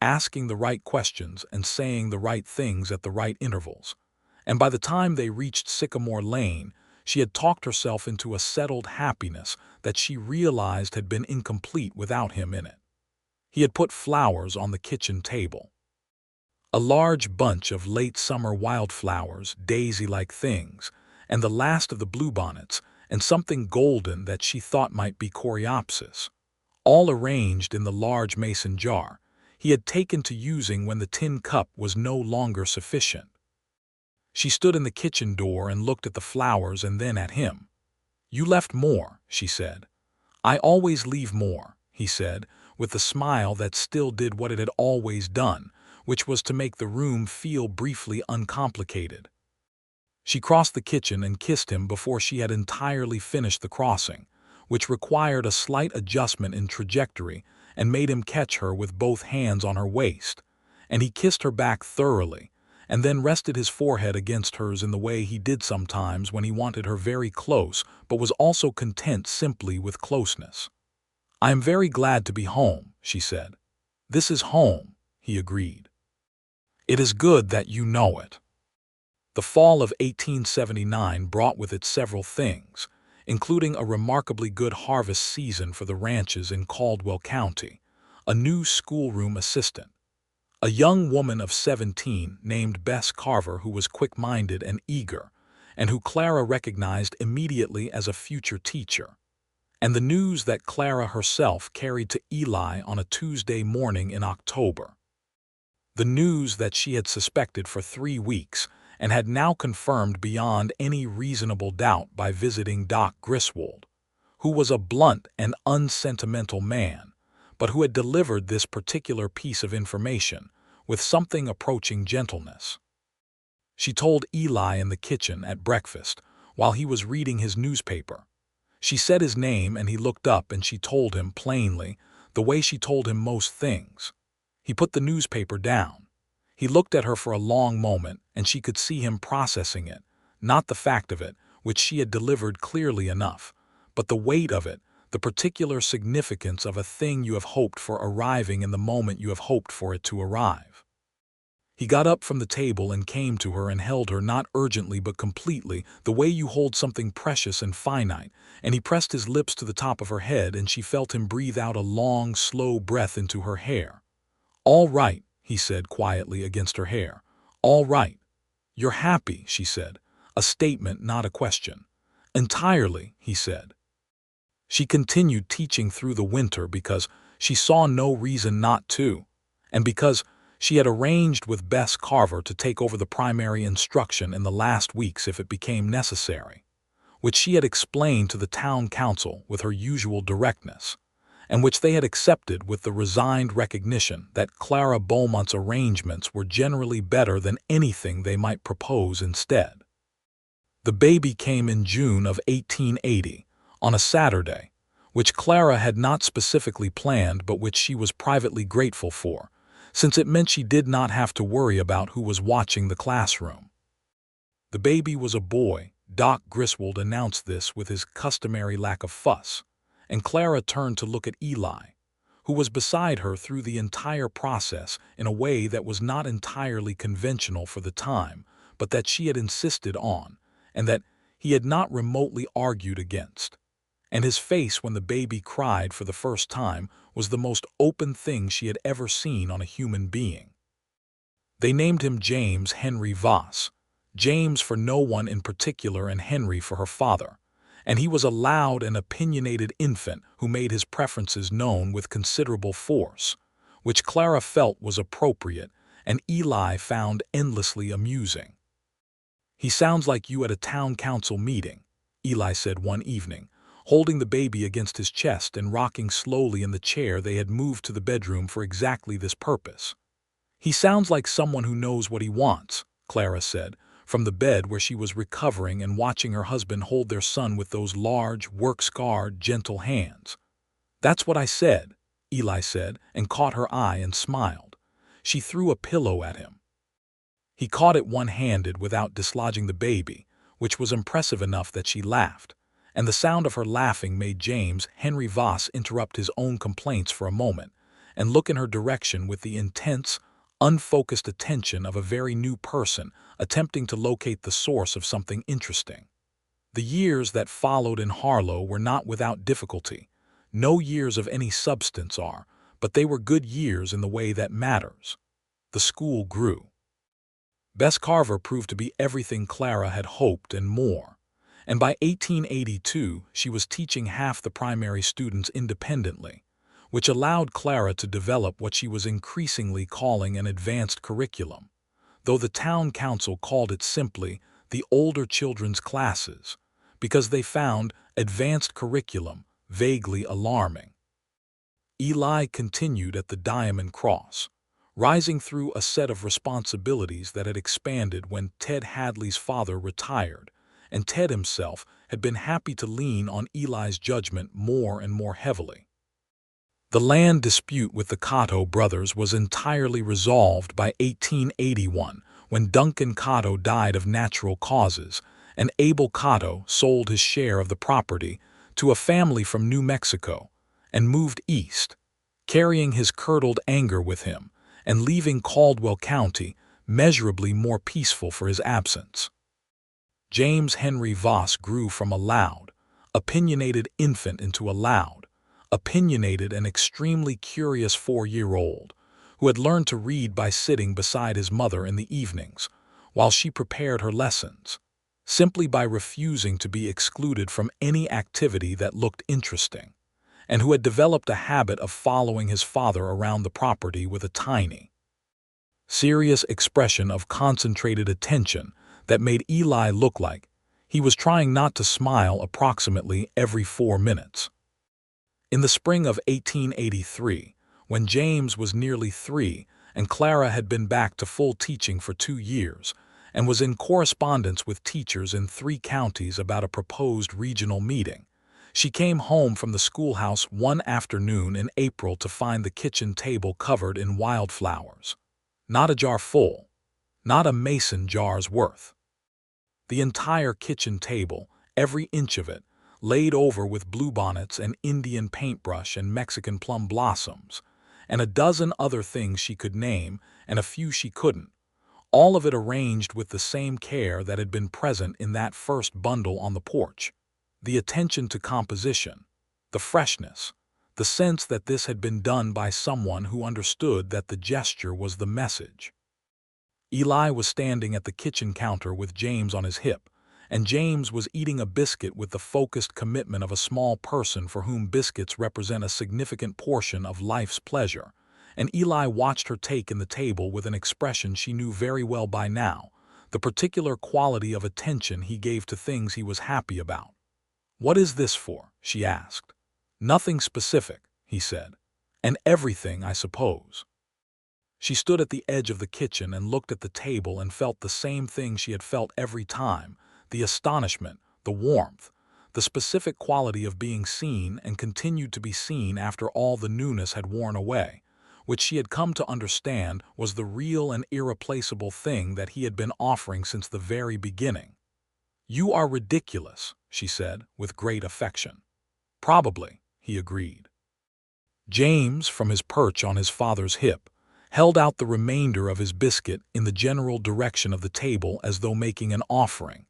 asking the right questions and saying the right things at the right intervals. And by the time they reached Sycamore Lane, she had talked herself into a settled happiness that she realized had been incomplete without him in it. He had put flowers on the kitchen table. A large bunch of late summer wildflowers, daisy-like things, and the last of the bluebonnets, and something golden that she thought might be coreopsis, all arranged in the large mason jar he had taken to using when the tin cup was no longer sufficient. She stood in the kitchen door and looked at the flowers and then at him. "You left more," she said. "I always leave more," he said, with a smile that still did what it had always done, which was to make the room feel briefly uncomplicated. She crossed the kitchen and kissed him before she had entirely finished the crossing, which required a slight adjustment in trajectory and made him catch her with both hands on her waist, and he kissed her back thoroughly, and then rested his forehead against hers in the way he did sometimes when he wanted her very close but was also content simply with closeness. "I am very glad to be home," she said. "This is home," he agreed. "It is good that you know it." The fall of 1879 brought with it several things, including a remarkably good harvest season for the ranches in Caldwell County, a new schoolroom assistant, a young woman of 17 named Bess Carver who was quick-minded and eager, and who Clara recognized immediately as a future teacher, and the news that Clara herself carried to Eli on a Tuesday morning in October. The news that she had suspected for 3 weeks and had now confirmed beyond any reasonable doubt by visiting Doc Griswold, who was a blunt and unsentimental man, but who had delivered this particular piece of information with something approaching gentleness. She told Eli in the kitchen at breakfast while he was reading his newspaper. She said his name and he looked up and she told him plainly, the way she told him most things. He put the newspaper down. He looked at her for a long moment and she could see him processing it, not the fact of it, which she had delivered clearly enough, but the weight of it, the particular significance of a thing you have hoped for arriving in the moment you have hoped for it to arrive. He got up from the table and came to her and held her not urgently but completely, the way you hold something precious and finite, and he pressed his lips to the top of her head and she felt him breathe out a long, slow breath into her hair. "All right," he said quietly against her hair. "All right. You're happy," she said, a statement, not a question. "Entirely," he said. She continued teaching through the winter because she saw no reason not to, and because she had arranged with Bess Carver to take over the primary instruction in the last weeks if it became necessary, which she had explained to the town council with her usual directness, and which they had accepted with the resigned recognition that Clara Beaumont's arrangements were generally better than anything they might propose instead. The baby came in June of 1880, on a Saturday, which Clara had not specifically planned but which she was privately grateful for, since it meant she did not have to worry about who was watching the classroom. The baby was a boy. Doc Griswold announced this with his customary lack of fuss, and Clara turned to look at Eli, who was beside her through the entire process in a way that was not entirely conventional for the time, but that she had insisted on, and that he had not remotely argued against. And his face when the baby cried for the first time was the most open thing she had ever seen on a human being. They named him James Henry Voss, James for no one in particular and Henry for her father, and he was a loud and opinionated infant who made his preferences known with considerable force, which Clara felt was appropriate and Eli found endlessly amusing. "He sounds like you at a town council meeting," Eli said one evening, holding the baby against his chest and rocking slowly in the chair they had moved to the bedroom for exactly this purpose. "He sounds like someone who knows what he wants," Clara said, from the bed where she was recovering and watching her husband hold their son with those large, work-scarred, gentle hands. "That's what I said," Eli said, and caught her eye and smiled. She threw a pillow at him. He caught it one-handed without dislodging the baby, which was impressive enough that she laughed, and the sound of her laughing made James Henry Voss interrupt his own complaints for a moment and look in her direction with the intense, unfocused attention of a very new person attempting to locate the source of something interesting. The years that followed in Harlow were not without difficulty. No years of any substance are, but they were good years in the way that matters. The school grew. Bess Carver proved to be everything Clara had hoped and more, and by 1882 she was teaching half the primary students independently, which allowed Clara to develop what she was increasingly calling an advanced curriculum, though the town council called it simply the older children's classes, because they found advanced curriculum vaguely alarming. Eli continued at the Diamond Cross, rising through a set of responsibilities that had expanded when Ted Hadley's father retired, and Ted himself had been happy to lean on Eli's judgment more and more heavily. The land dispute with the Cotto brothers was entirely resolved by 1881, when Duncan Cotto died of natural causes, and Abel Cotto sold his share of the property to a family from New Mexico and moved east, carrying his curdled anger with him and leaving Caldwell County measurably more peaceful for his absence. James Henry Voss grew from a loud, opinionated infant into a loud, opinionated and extremely curious 4-year-old who had learned to read by sitting beside his mother in the evenings while she prepared her lessons, simply by refusing to be excluded from any activity that looked interesting, and who had developed a habit of following his father around the property with a tiny, serious expression of concentrated attention that made Eli look like he was trying not to smile approximately every 4 minutes. In the spring of 1883, when James was nearly 3 and Clara had been back to full teaching for 2 years and was in correspondence with teachers in 3 counties about a proposed regional meeting, she came home from the schoolhouse one afternoon in April to find the kitchen table covered in wildflowers. Not a jar full, not a mason jar's worth. The entire kitchen table, every inch of it, laid over with bluebonnets and Indian paintbrush and Mexican plum blossoms, and a dozen other things she could name and a few she couldn't, all of it arranged with the same care that had been present in that first bundle on the porch. The attention to composition, the freshness, the sense that this had been done by someone who understood that the gesture was the message. Eli was standing at the kitchen counter with James on his hip, and James was eating a biscuit with the focused commitment of a small person for whom biscuits represent a significant portion of life's pleasure, and Eli watched her take in the table with an expression she knew very well by now, the particular quality of attention he gave to things he was happy about. "What is this for?" she asked. "Nothing specific," he said. "And everything, I suppose." She stood at the edge of the kitchen and looked at the table and felt the same thing she had felt every time, the astonishment, the warmth, the specific quality of being seen and continued to be seen after all the newness had worn away, which she had come to understand was the real and irreplaceable thing that he had been offering since the very beginning. "You are ridiculous," she said, with great affection. "Probably," he agreed. James, from his perch on his father's hip, held out the remainder of his biscuit in the general direction of the table as though making an offering,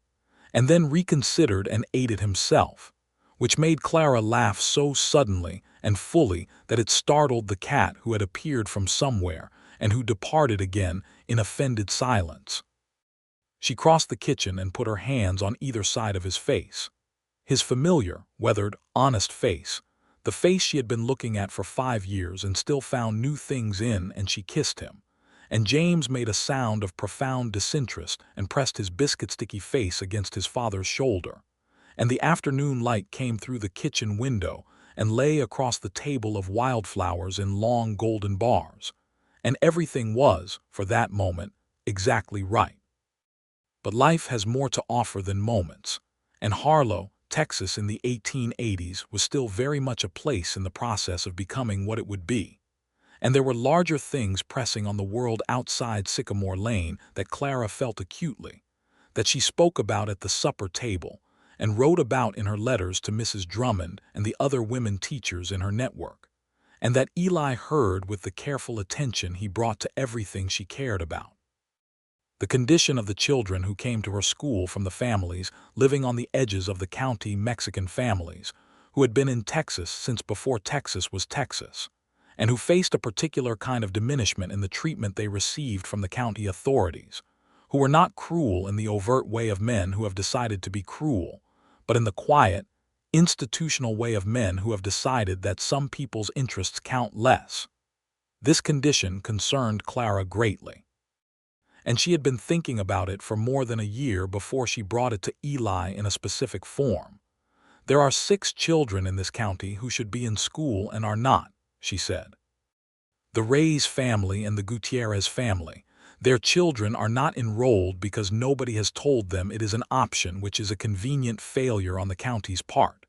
and then reconsidered and ate it himself, which made Clara laugh so suddenly and fully that it startled the cat who had appeared from somewhere and who departed again in offended silence. She crossed the kitchen and put her hands on either side of his face. His familiar, weathered, honest face, the face she had been looking at for 5 years and still found new things in, and she kissed him. And James made a sound of profound disinterest and pressed his biscuit-sticky face against his father's shoulder. And the afternoon light came through the kitchen window and lay across the table of wildflowers in long golden bars. And everything was, for that moment, exactly right. But life has more to offer than moments, and Harlow, Texas in the 1880s was still very much a place in the process of becoming what it would be. And there were larger things pressing on the world outside Sycamore Lane that Clara felt acutely, that she spoke about at the supper table and wrote about in her letters to Mrs. Drummond and the other women teachers in her network, and that Eli heard with the careful attention he brought to everything she cared about. The condition of the children who came to her school from the families living on the edges of the county, Mexican families, who had been in Texas since before Texas was Texas, and who faced a particular kind of diminishment in the treatment they received from the county authorities, who were not cruel in the overt way of men who have decided to be cruel, but in the quiet, institutional way of men who have decided that some people's interests count less. This condition concerned Clara greatly, and she had been thinking about it for more than a year before she brought it to Eli in a specific form. "There are 6 children in this county who should be in school and are not," she said. "The Reyes family and the Gutierrez family. Their children are not enrolled because nobody has told them it is an option, which is a convenient failure on the county's part."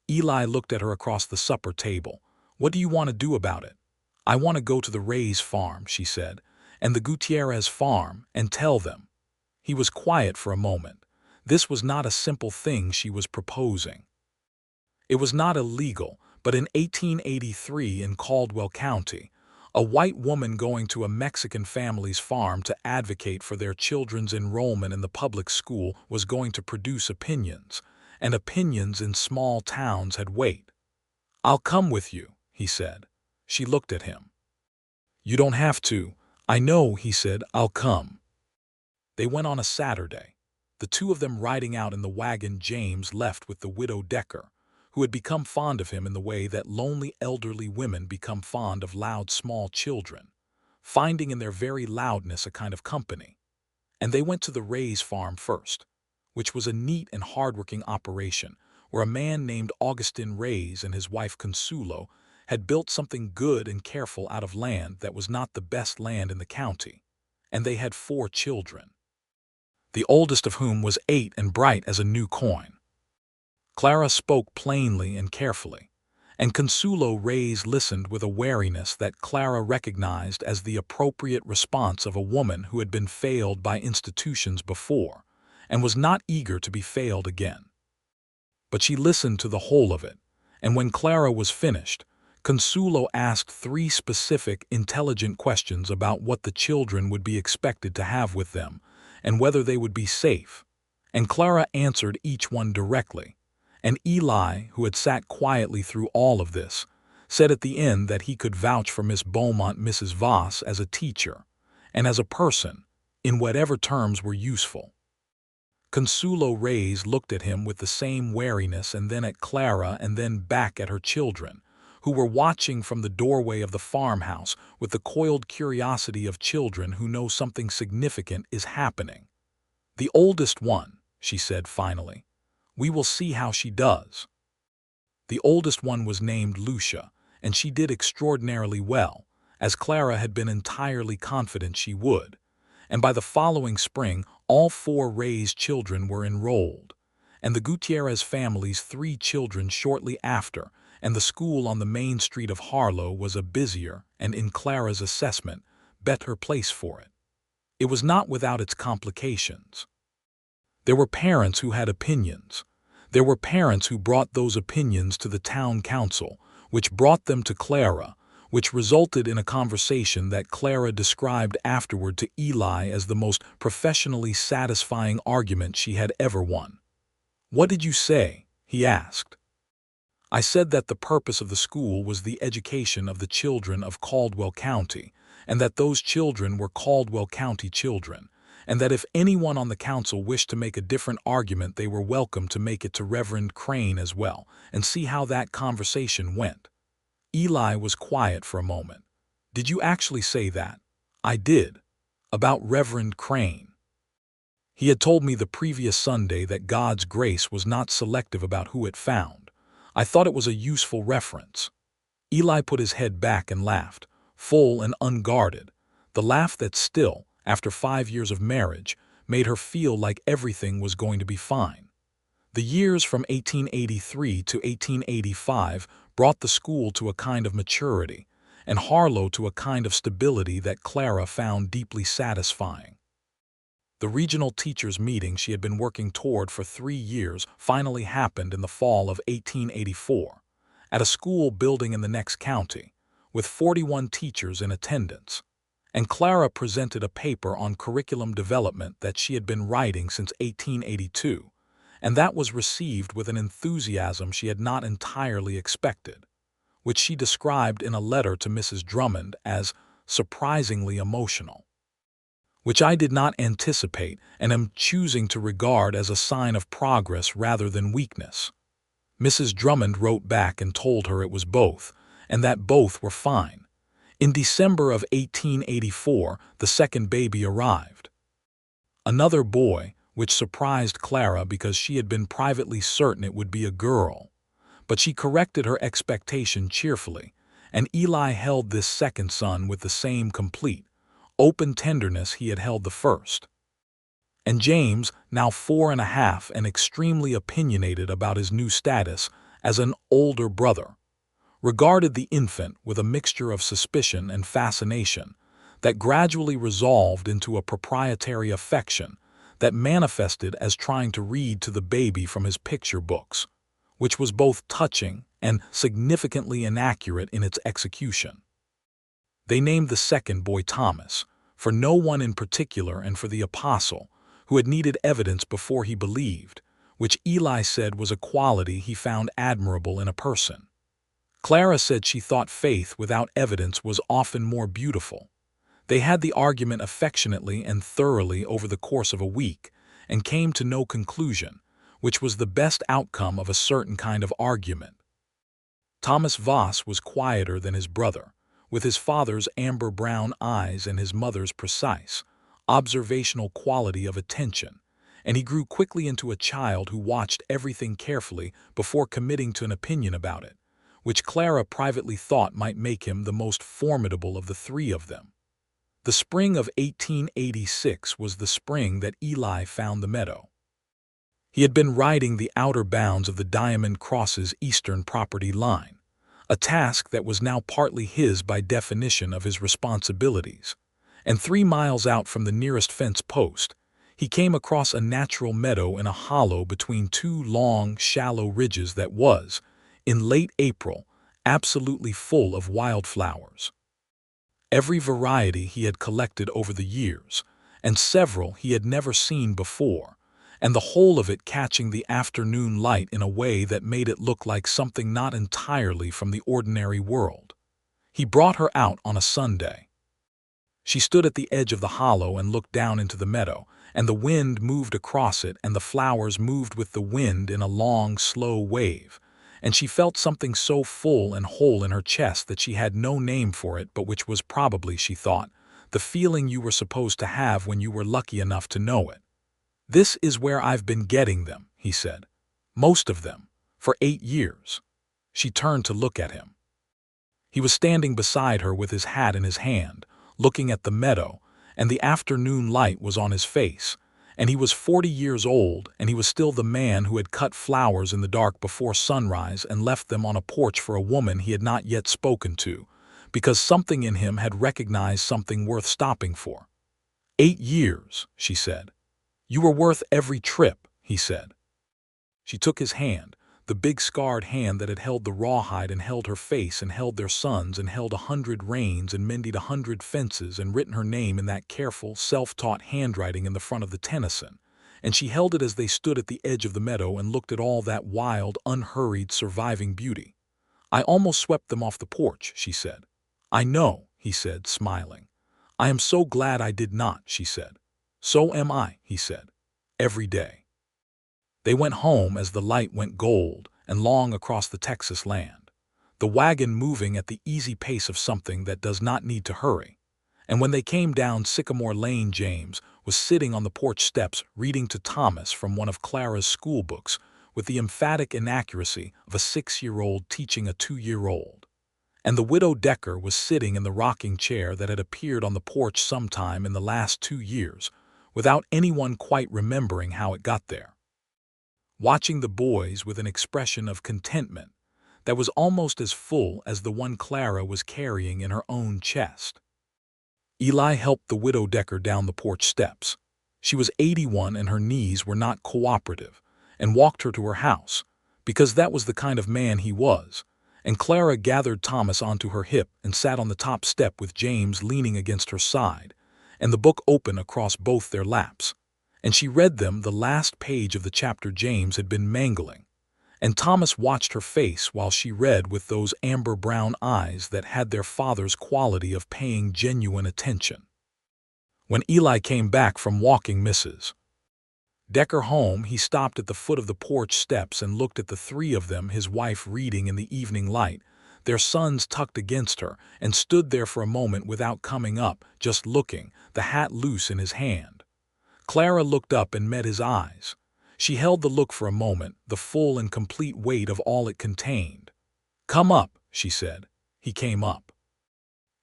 Eli looked at her across the supper table. "What do you want to do about it?" "I want to go to the Reyes farm," she said, "and the Gutierrez farm, and tell them." He was quiet for a moment. This was not a simple thing she was proposing. It was not illegal, but in 1883 in Caldwell County, a white woman going to a Mexican family's farm to advocate for their children's enrollment in the public school was going to produce opinions, and opinions in small towns had weight. "I'll come with you," he said. She looked at him. "You don't have to." "I know," he said. "I'll come." They went on a Saturday, the two of them riding out in the wagon James left with the widow Decker, who had become fond of him in the way that lonely elderly women become fond of loud small children, finding in their very loudness a kind of company. And they went to the Reyes farm first, which was a neat and hardworking operation, where a man named Augustin Reyes and his wife Consuelo had built something good and careful out of land that was not the best land in the county, and they had 4 children, the oldest of whom was 8 and bright as a new coin. Clara spoke plainly and carefully, and Consuelo Reyes listened with a wariness that Clara recognized as the appropriate response of a woman who had been failed by institutions before and was not eager to be failed again. But she listened to the whole of it, and when Clara was finished, Consuelo asked 3 specific, intelligent questions about what the children would be expected to have with them and whether they would be safe, and Clara answered each one directly. And Eli, who had sat quietly through all of this, said at the end that he could vouch for Miss Beaumont, Mrs. Voss, as a teacher, and as a person, in whatever terms were useful. Consuelo Reyes looked at him with the same wariness, and then at Clara, and then back at her children, who were watching from the doorway of the farmhouse with the coiled curiosity of children who know something significant is happening. "The oldest one," she said finally. "We will see how she does." The oldest one was named Lucia, and she did extraordinarily well, as Clara had been entirely confident she would, and by the following spring all 4 Reyes children were enrolled, and the Gutierrez family's 3 children shortly after, and the school on the main street of Harlow was a busier and, in Clara's assessment, better place for it. It was not without its complications. There were parents who had opinions. There were parents who brought those opinions to the town council, which brought them to Clara, which resulted in a conversation that Clara described afterward to Eli as the most professionally satisfying argument she had ever won. "What did you say?" he asked. "I said that the purpose of the school was the education of the children of Caldwell County, and that those children were Caldwell County children, and that if anyone on the council wished to make a different argument they were welcome to make it to Reverend Crane as well, and see how that conversation went." Eli was quiet for a moment. "Did you actually say that?" "I did." "About Reverend Crane?" He had told me the previous Sunday that God's grace was not selective about who it found. I thought it was a useful reference. Eli put his head back and laughed, full and unguarded, the laugh that still, after 5 years of marriage, made her feel like everything was going to be fine. The years from 1883 to 1885 brought the school to a kind of maturity, and Harlow to a kind of stability that Clara found deeply satisfying. The regional teachers' meeting she had been working toward for 3 years finally happened in the fall of 1884, at a school building in the next county, with 41 teachers in attendance. And Clara presented a paper on curriculum development that she had been writing since 1882, and that was received with an enthusiasm she had not entirely expected, which she described in a letter to Mrs. Drummond as surprisingly emotional. which I did not anticipate and am choosing to regard as a sign of progress rather than weakness." Mrs. Drummond wrote back and told her it was both, and that both were fine. In December of 1884, the second baby arrived. Another boy, which surprised Clara because she had been privately certain it would be a girl. But she corrected her expectation cheerfully, and Eli held this second son with the same complete, open tenderness he had held the first. And James, now 4.5 and extremely opinionated about his new status as an older brother, regarded the infant with a mixture of suspicion and fascination that gradually resolved into a proprietary affection that manifested as trying to read to the baby from his picture books, which was both touching and significantly inaccurate in its execution. They named the second boy Thomas, for no one in particular and for the apostle, who had needed evidence before he believed, which Eli said was a quality he found admirable in a person. Clara said she thought faith without evidence was often more beautiful. They had the argument affectionately and thoroughly over the course of a week, and came to no conclusion, which was the best outcome of a certain kind of argument. Thomas Voss was quieter than his brother, with his father's amber-brown eyes and his mother's precise, observational quality of attention, and he grew quickly into a child who watched everything carefully before committing to an opinion about it, which Clara privately thought might make him the most formidable of the three of them. The spring of 1886 was the spring that Eli found the meadow. He had been riding the outer bounds of the Diamond Cross's eastern property line, a task that was now partly his by definition of his responsibilities, and 3 miles out from the nearest fence post, he came across a natural meadow in a hollow between two long, shallow ridges that was, in late April, absolutely full of wildflowers. Every variety he had collected over the years, and several he had never seen before, and the whole of it catching the afternoon light in a way that made it look like something not entirely from the ordinary world. He brought her out on a Sunday. She stood at the edge of the hollow and looked down into the meadow, and the wind moved across it and the flowers moved with the wind in a long, slow wave, and she felt something so full and whole in her chest that she had no name for it, but which was probably, she thought, the feeling you were supposed to have when you were lucky enough to know it. "This is where I've been getting them," he said. "Most of them, for 8 years. She turned to look at him. He was standing beside her with his hat in his hand, looking at the meadow, and the afternoon light was on his face, and he was 40 years old, and he was still the man who had cut flowers in the dark before sunrise and left them on a porch for a woman he had not yet spoken to, because something in him had recognized something worth stopping for. 8 years, she said. "You were worth every trip," he said. She took his hand, the big scarred hand that had held the rawhide and held her face and held their sons and held 100 reins and mended 100 fences and written her name in that careful, self-taught handwriting in the front of the Tennyson, and she held it as they stood at the edge of the meadow and looked at all that wild, unhurried, surviving beauty. "I almost swept them off the porch," she said. "I know," he said, smiling. "I am so glad I did not," she said. "So am I," he said. "Every day." They went home as the light went gold and long across the Texas land, the wagon moving at the easy pace of something that does not need to hurry. And when they came down Sycamore Lane, James was sitting on the porch steps reading to Thomas from one of Clara's school books with the emphatic inaccuracy of a 6-year-old teaching a 2-year-old. And the widow Decker was sitting in the rocking chair that had appeared on the porch sometime in the last 2 years, without anyone quite remembering how it got there, watching the boys with an expression of contentment that was almost as full as the one Clara was carrying in her own chest. Eli helped the widow Decker down the porch steps. She was 81 and her knees were not cooperative, and walked her to her house, because that was the kind of man he was, and Clara gathered Thomas onto her hip and sat on the top step with James leaning against her side, and the book open across both their laps, and she read them the last page of the chapter James had been mangling, and Thomas watched her face while she read with those amber-brown eyes that had their father's quality of paying genuine attention. When Eli came back from walking Mrs. Decker home, he stopped at the foot of the porch steps and looked at the three of them, his wife reading in the evening light, their sons tucked against her, and stood there for a moment without coming up, just looking, the hat loose in his hand. Clara looked up and met his eyes. She held the look for a moment, the full and complete weight of all it contained. "Come up," she said. He came up.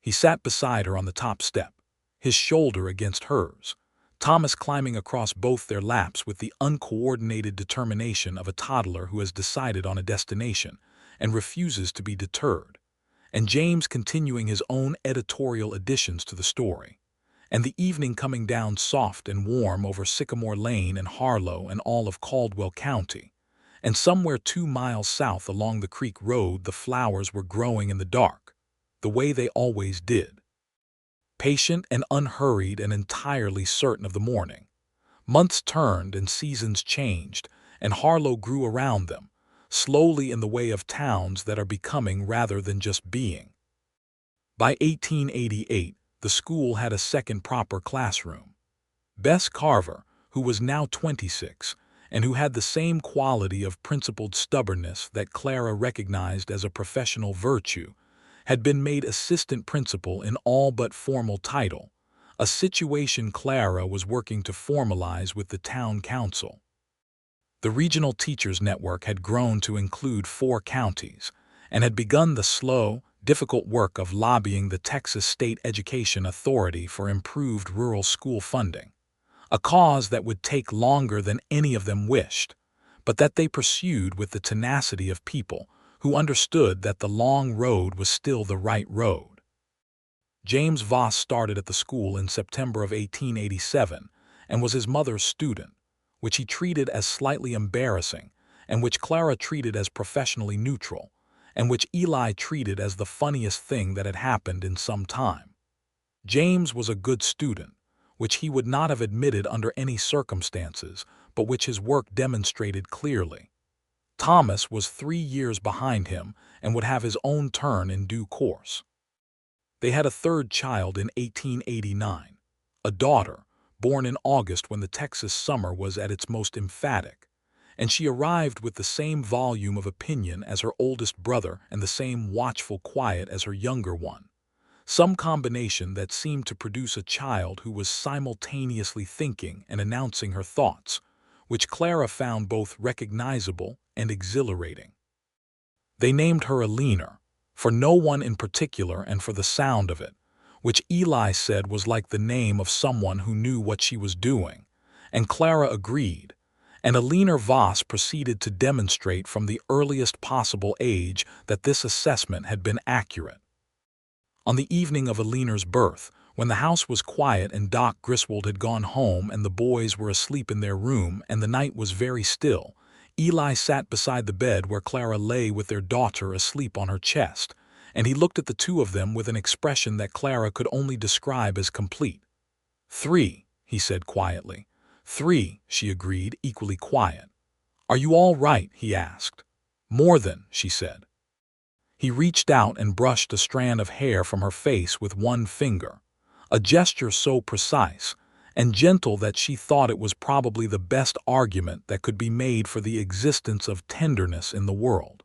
He sat beside her on the top step, his shoulder against hers, Thomas climbing across both their laps with the uncoordinated determination of a toddler who has decided on a destination and refuses to be deterred, and James continuing his own editorial additions to the story, and the evening coming down soft and warm over Sycamore Lane and Harlow and all of Caldwell County, and somewhere 2 miles south along the creek road the flowers were growing in the dark, the way they always did. Patient and unhurried and entirely certain of the morning. Months turned and seasons changed, and Harlow grew around them, slowly in the way of towns that are becoming rather than just being. By 1888, the school had a second proper classroom. Bess Carver, who was now 26, and who had the same quality of principled stubbornness that Clara recognized as a professional virtue, had been made assistant principal in all but formal title, a situation Clara was working to formalize with the town council. The regional teachers network had grown to include 4 counties and had begun the slow, difficult work of lobbying the Texas State Education Authority for improved rural school funding, a cause that would take longer than any of them wished, but that they pursued with the tenacity of people who understood that the long road was still the right road. James Voss started at the school in September of 1887 and was his mother's student, which he treated as slightly embarrassing and which Clara treated as professionally neutral, and which Eli treated as the funniest thing that had happened in some time. James was a good student, which he would not have admitted under any circumstances, but which his work demonstrated clearly. Thomas was 3 years behind him and would have his own turn in due course. They had a third child in 1889, a daughter, born in August when the Texas summer was at its most emphatic, and she arrived with the same volume of opinion as her oldest brother and the same watchful quiet as her younger one, some combination that seemed to produce a child who was simultaneously thinking and announcing her thoughts, which Clara found both recognizable and exhilarating. They named her Alina, for no one in particular and for the sound of it, which Eli said was like the name of someone who knew what she was doing, and Clara agreed, and Alina Voss proceeded to demonstrate from the earliest possible age that this assessment had been accurate. On the evening of Alina's birth, when the house was quiet and Doc Griswold had gone home and the boys were asleep in their room and the night was very still, Eli sat beside the bed where Clara lay with their daughter asleep on her chest, and he looked at the two of them with an expression that Clara could only describe as complete. "3," he said quietly. "3," she agreed, equally quiet. "Are you all right?" he asked. "More than," she said. He reached out and brushed a strand of hair from her face with one finger, a gesture so precise and gentle that she thought it was probably the best argument that could be made for the existence of tenderness in the world.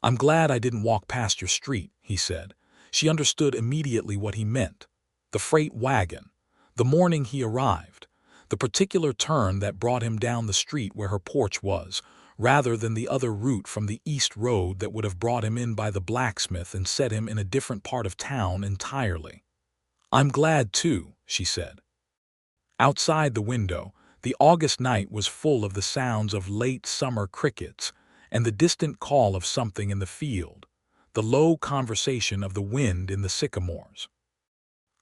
"I'm glad I didn't walk past your street," he said. She understood immediately what he meant. The freight wagon, the morning he arrived, the particular turn that brought him down the street where her porch was, rather than the other route from the east road that would have brought him in by the blacksmith and set him in a different part of town entirely. "I'm glad, too," she said. Outside the window, the August night was full of the sounds of late summer crickets and the distant call of something in the field, the low conversation of the wind in the sycamores.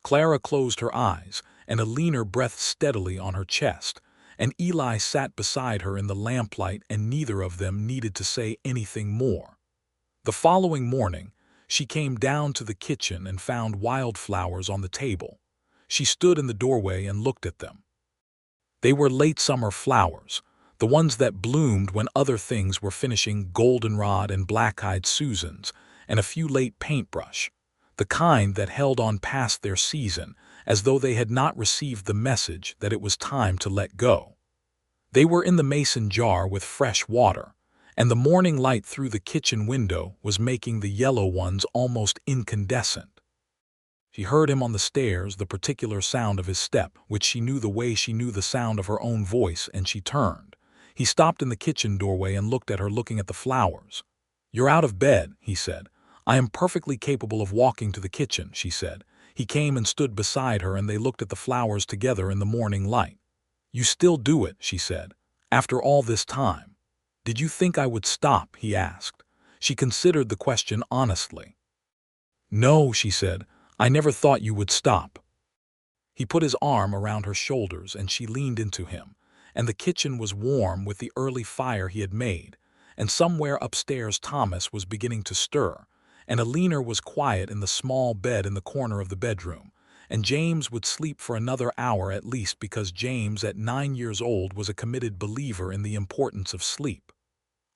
Clara closed her eyes, and Alina breathed steadily on her chest, and Eli sat beside her in the lamplight, and neither of them needed to say anything more. The following morning, she came down to the kitchen and found wildflowers on the table. She stood in the doorway and looked at them. They were late summer flowers, the ones that bloomed when other things were finishing goldenrod and black-eyed Susans and a few late paintbrush, the kind that held on past their season as though they had not received the message that it was time to let go. They were in the mason jar with fresh water, and the morning light through the kitchen window was making the yellow ones almost incandescent. She heard him on the stairs, the particular sound of his step, which she knew the way she knew the sound of her own voice, and she turned. He stopped in the kitchen doorway and looked at her, looking at the flowers. "You're out of bed," he said. "I am perfectly capable of walking to the kitchen," she said. He came and stood beside her, and they looked at the flowers together in the morning light. "You still do it," she said, "after all this time." "Did you think I would stop?" he asked. She considered the question honestly. "No," she said, "I never thought you would stop." He put his arm around her shoulders, and she leaned into him, and the kitchen was warm with the early fire he had made, and somewhere upstairs Thomas was beginning to stir, and Alina was quiet in the small bed in the corner of the bedroom, and James would sleep for another hour at least, because James, at 9 years old, was a committed believer in the importance of sleep.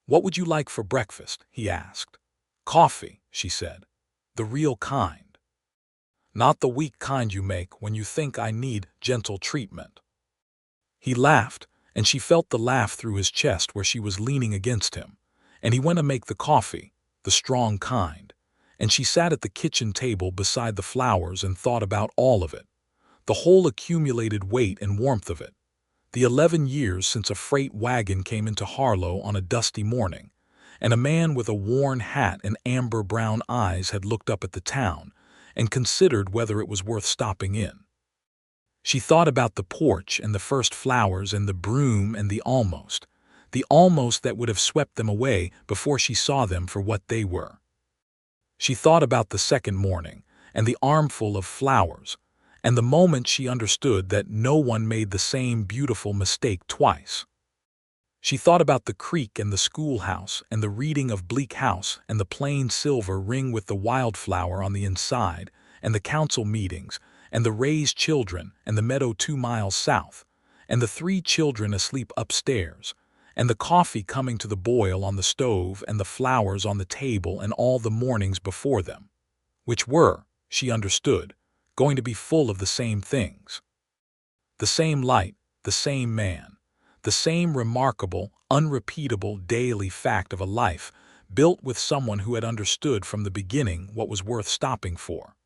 "What would you like for breakfast?" he asked. "Coffee," she said. "The real kind. Not the weak kind you make when you think I need gentle treatment." He laughed, and she felt the laugh through his chest where she was leaning against him, and he went to make the coffee, the strong kind, and she sat at the kitchen table beside the flowers and thought about all of it, the whole accumulated weight and warmth of it, the 11 years since a freight wagon came into Harlow on a dusty morning, and a man with a worn hat and amber-brown eyes had looked up at the town and considered whether it was worth stopping in. She thought about the porch and the first flowers and the broom and the almost that would have swept them away before she saw them for what they were. She thought about the second morning and the armful of flowers, and the moment she understood that no one made the same beautiful mistake twice. She thought about the creek and the schoolhouse and the reading of Bleak House and the plain silver ring with the wildflower on the inside and the council meetings and the raised children and the meadow 2 miles south and the 3 children asleep upstairs and the coffee coming to the boil on the stove and the flowers on the table and all the mornings before them, which were, she understood, going to be full of the same things. The same light, the same man, the same remarkable, unrepeatable daily fact of a life built with someone who had understood from the beginning what was worth stopping for.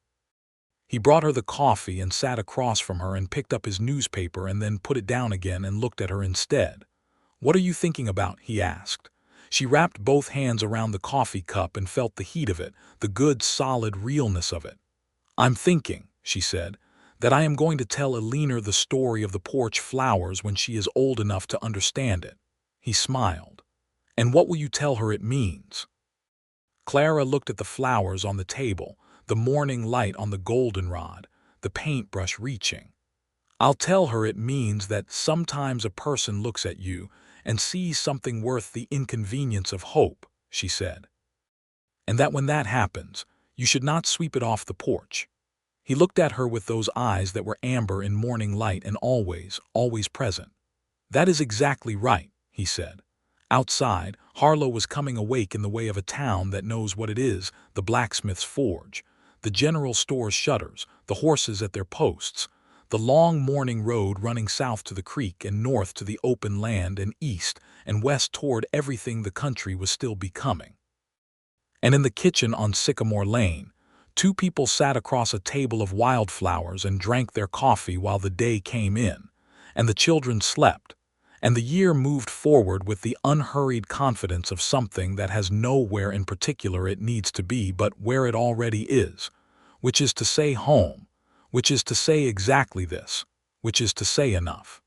He brought her the coffee and sat across from her and picked up his newspaper and then put it down again and looked at her instead. "What are you thinking about?" he asked. She wrapped both hands around the coffee cup and felt the heat of it, the good, solid realness of it. "I'm thinking," she said, "that I am going to tell Alina the story of the porch flowers when she is old enough to understand it." He smiled. "And what will you tell her it means?" Clara looked at the flowers on the table, the morning light on the goldenrod, the paintbrush reaching. "I'll tell her it means that sometimes a person looks at you and sees something worth the inconvenience of hope," she said. "And that when that happens, you should not sweep it off the porch." He looked at her with those eyes that were amber in morning light and always, always present. "That is exactly right," he said. Outside, Harlow was coming awake in the way of a town that knows what it is, the blacksmith's forge, the general store's shutters, the horses at their posts, the long morning road running south to the creek and north to the open land and east and west toward everything the country was still becoming. And in the kitchen on Sycamore Lane, 2 people sat across a table of wildflowers and drank their coffee while the day came in, and the children slept, and the year moved forward with the unhurried confidence of something that has nowhere in particular it needs to be but where it already is, which is to say home, which is to say exactly this, which is to say enough.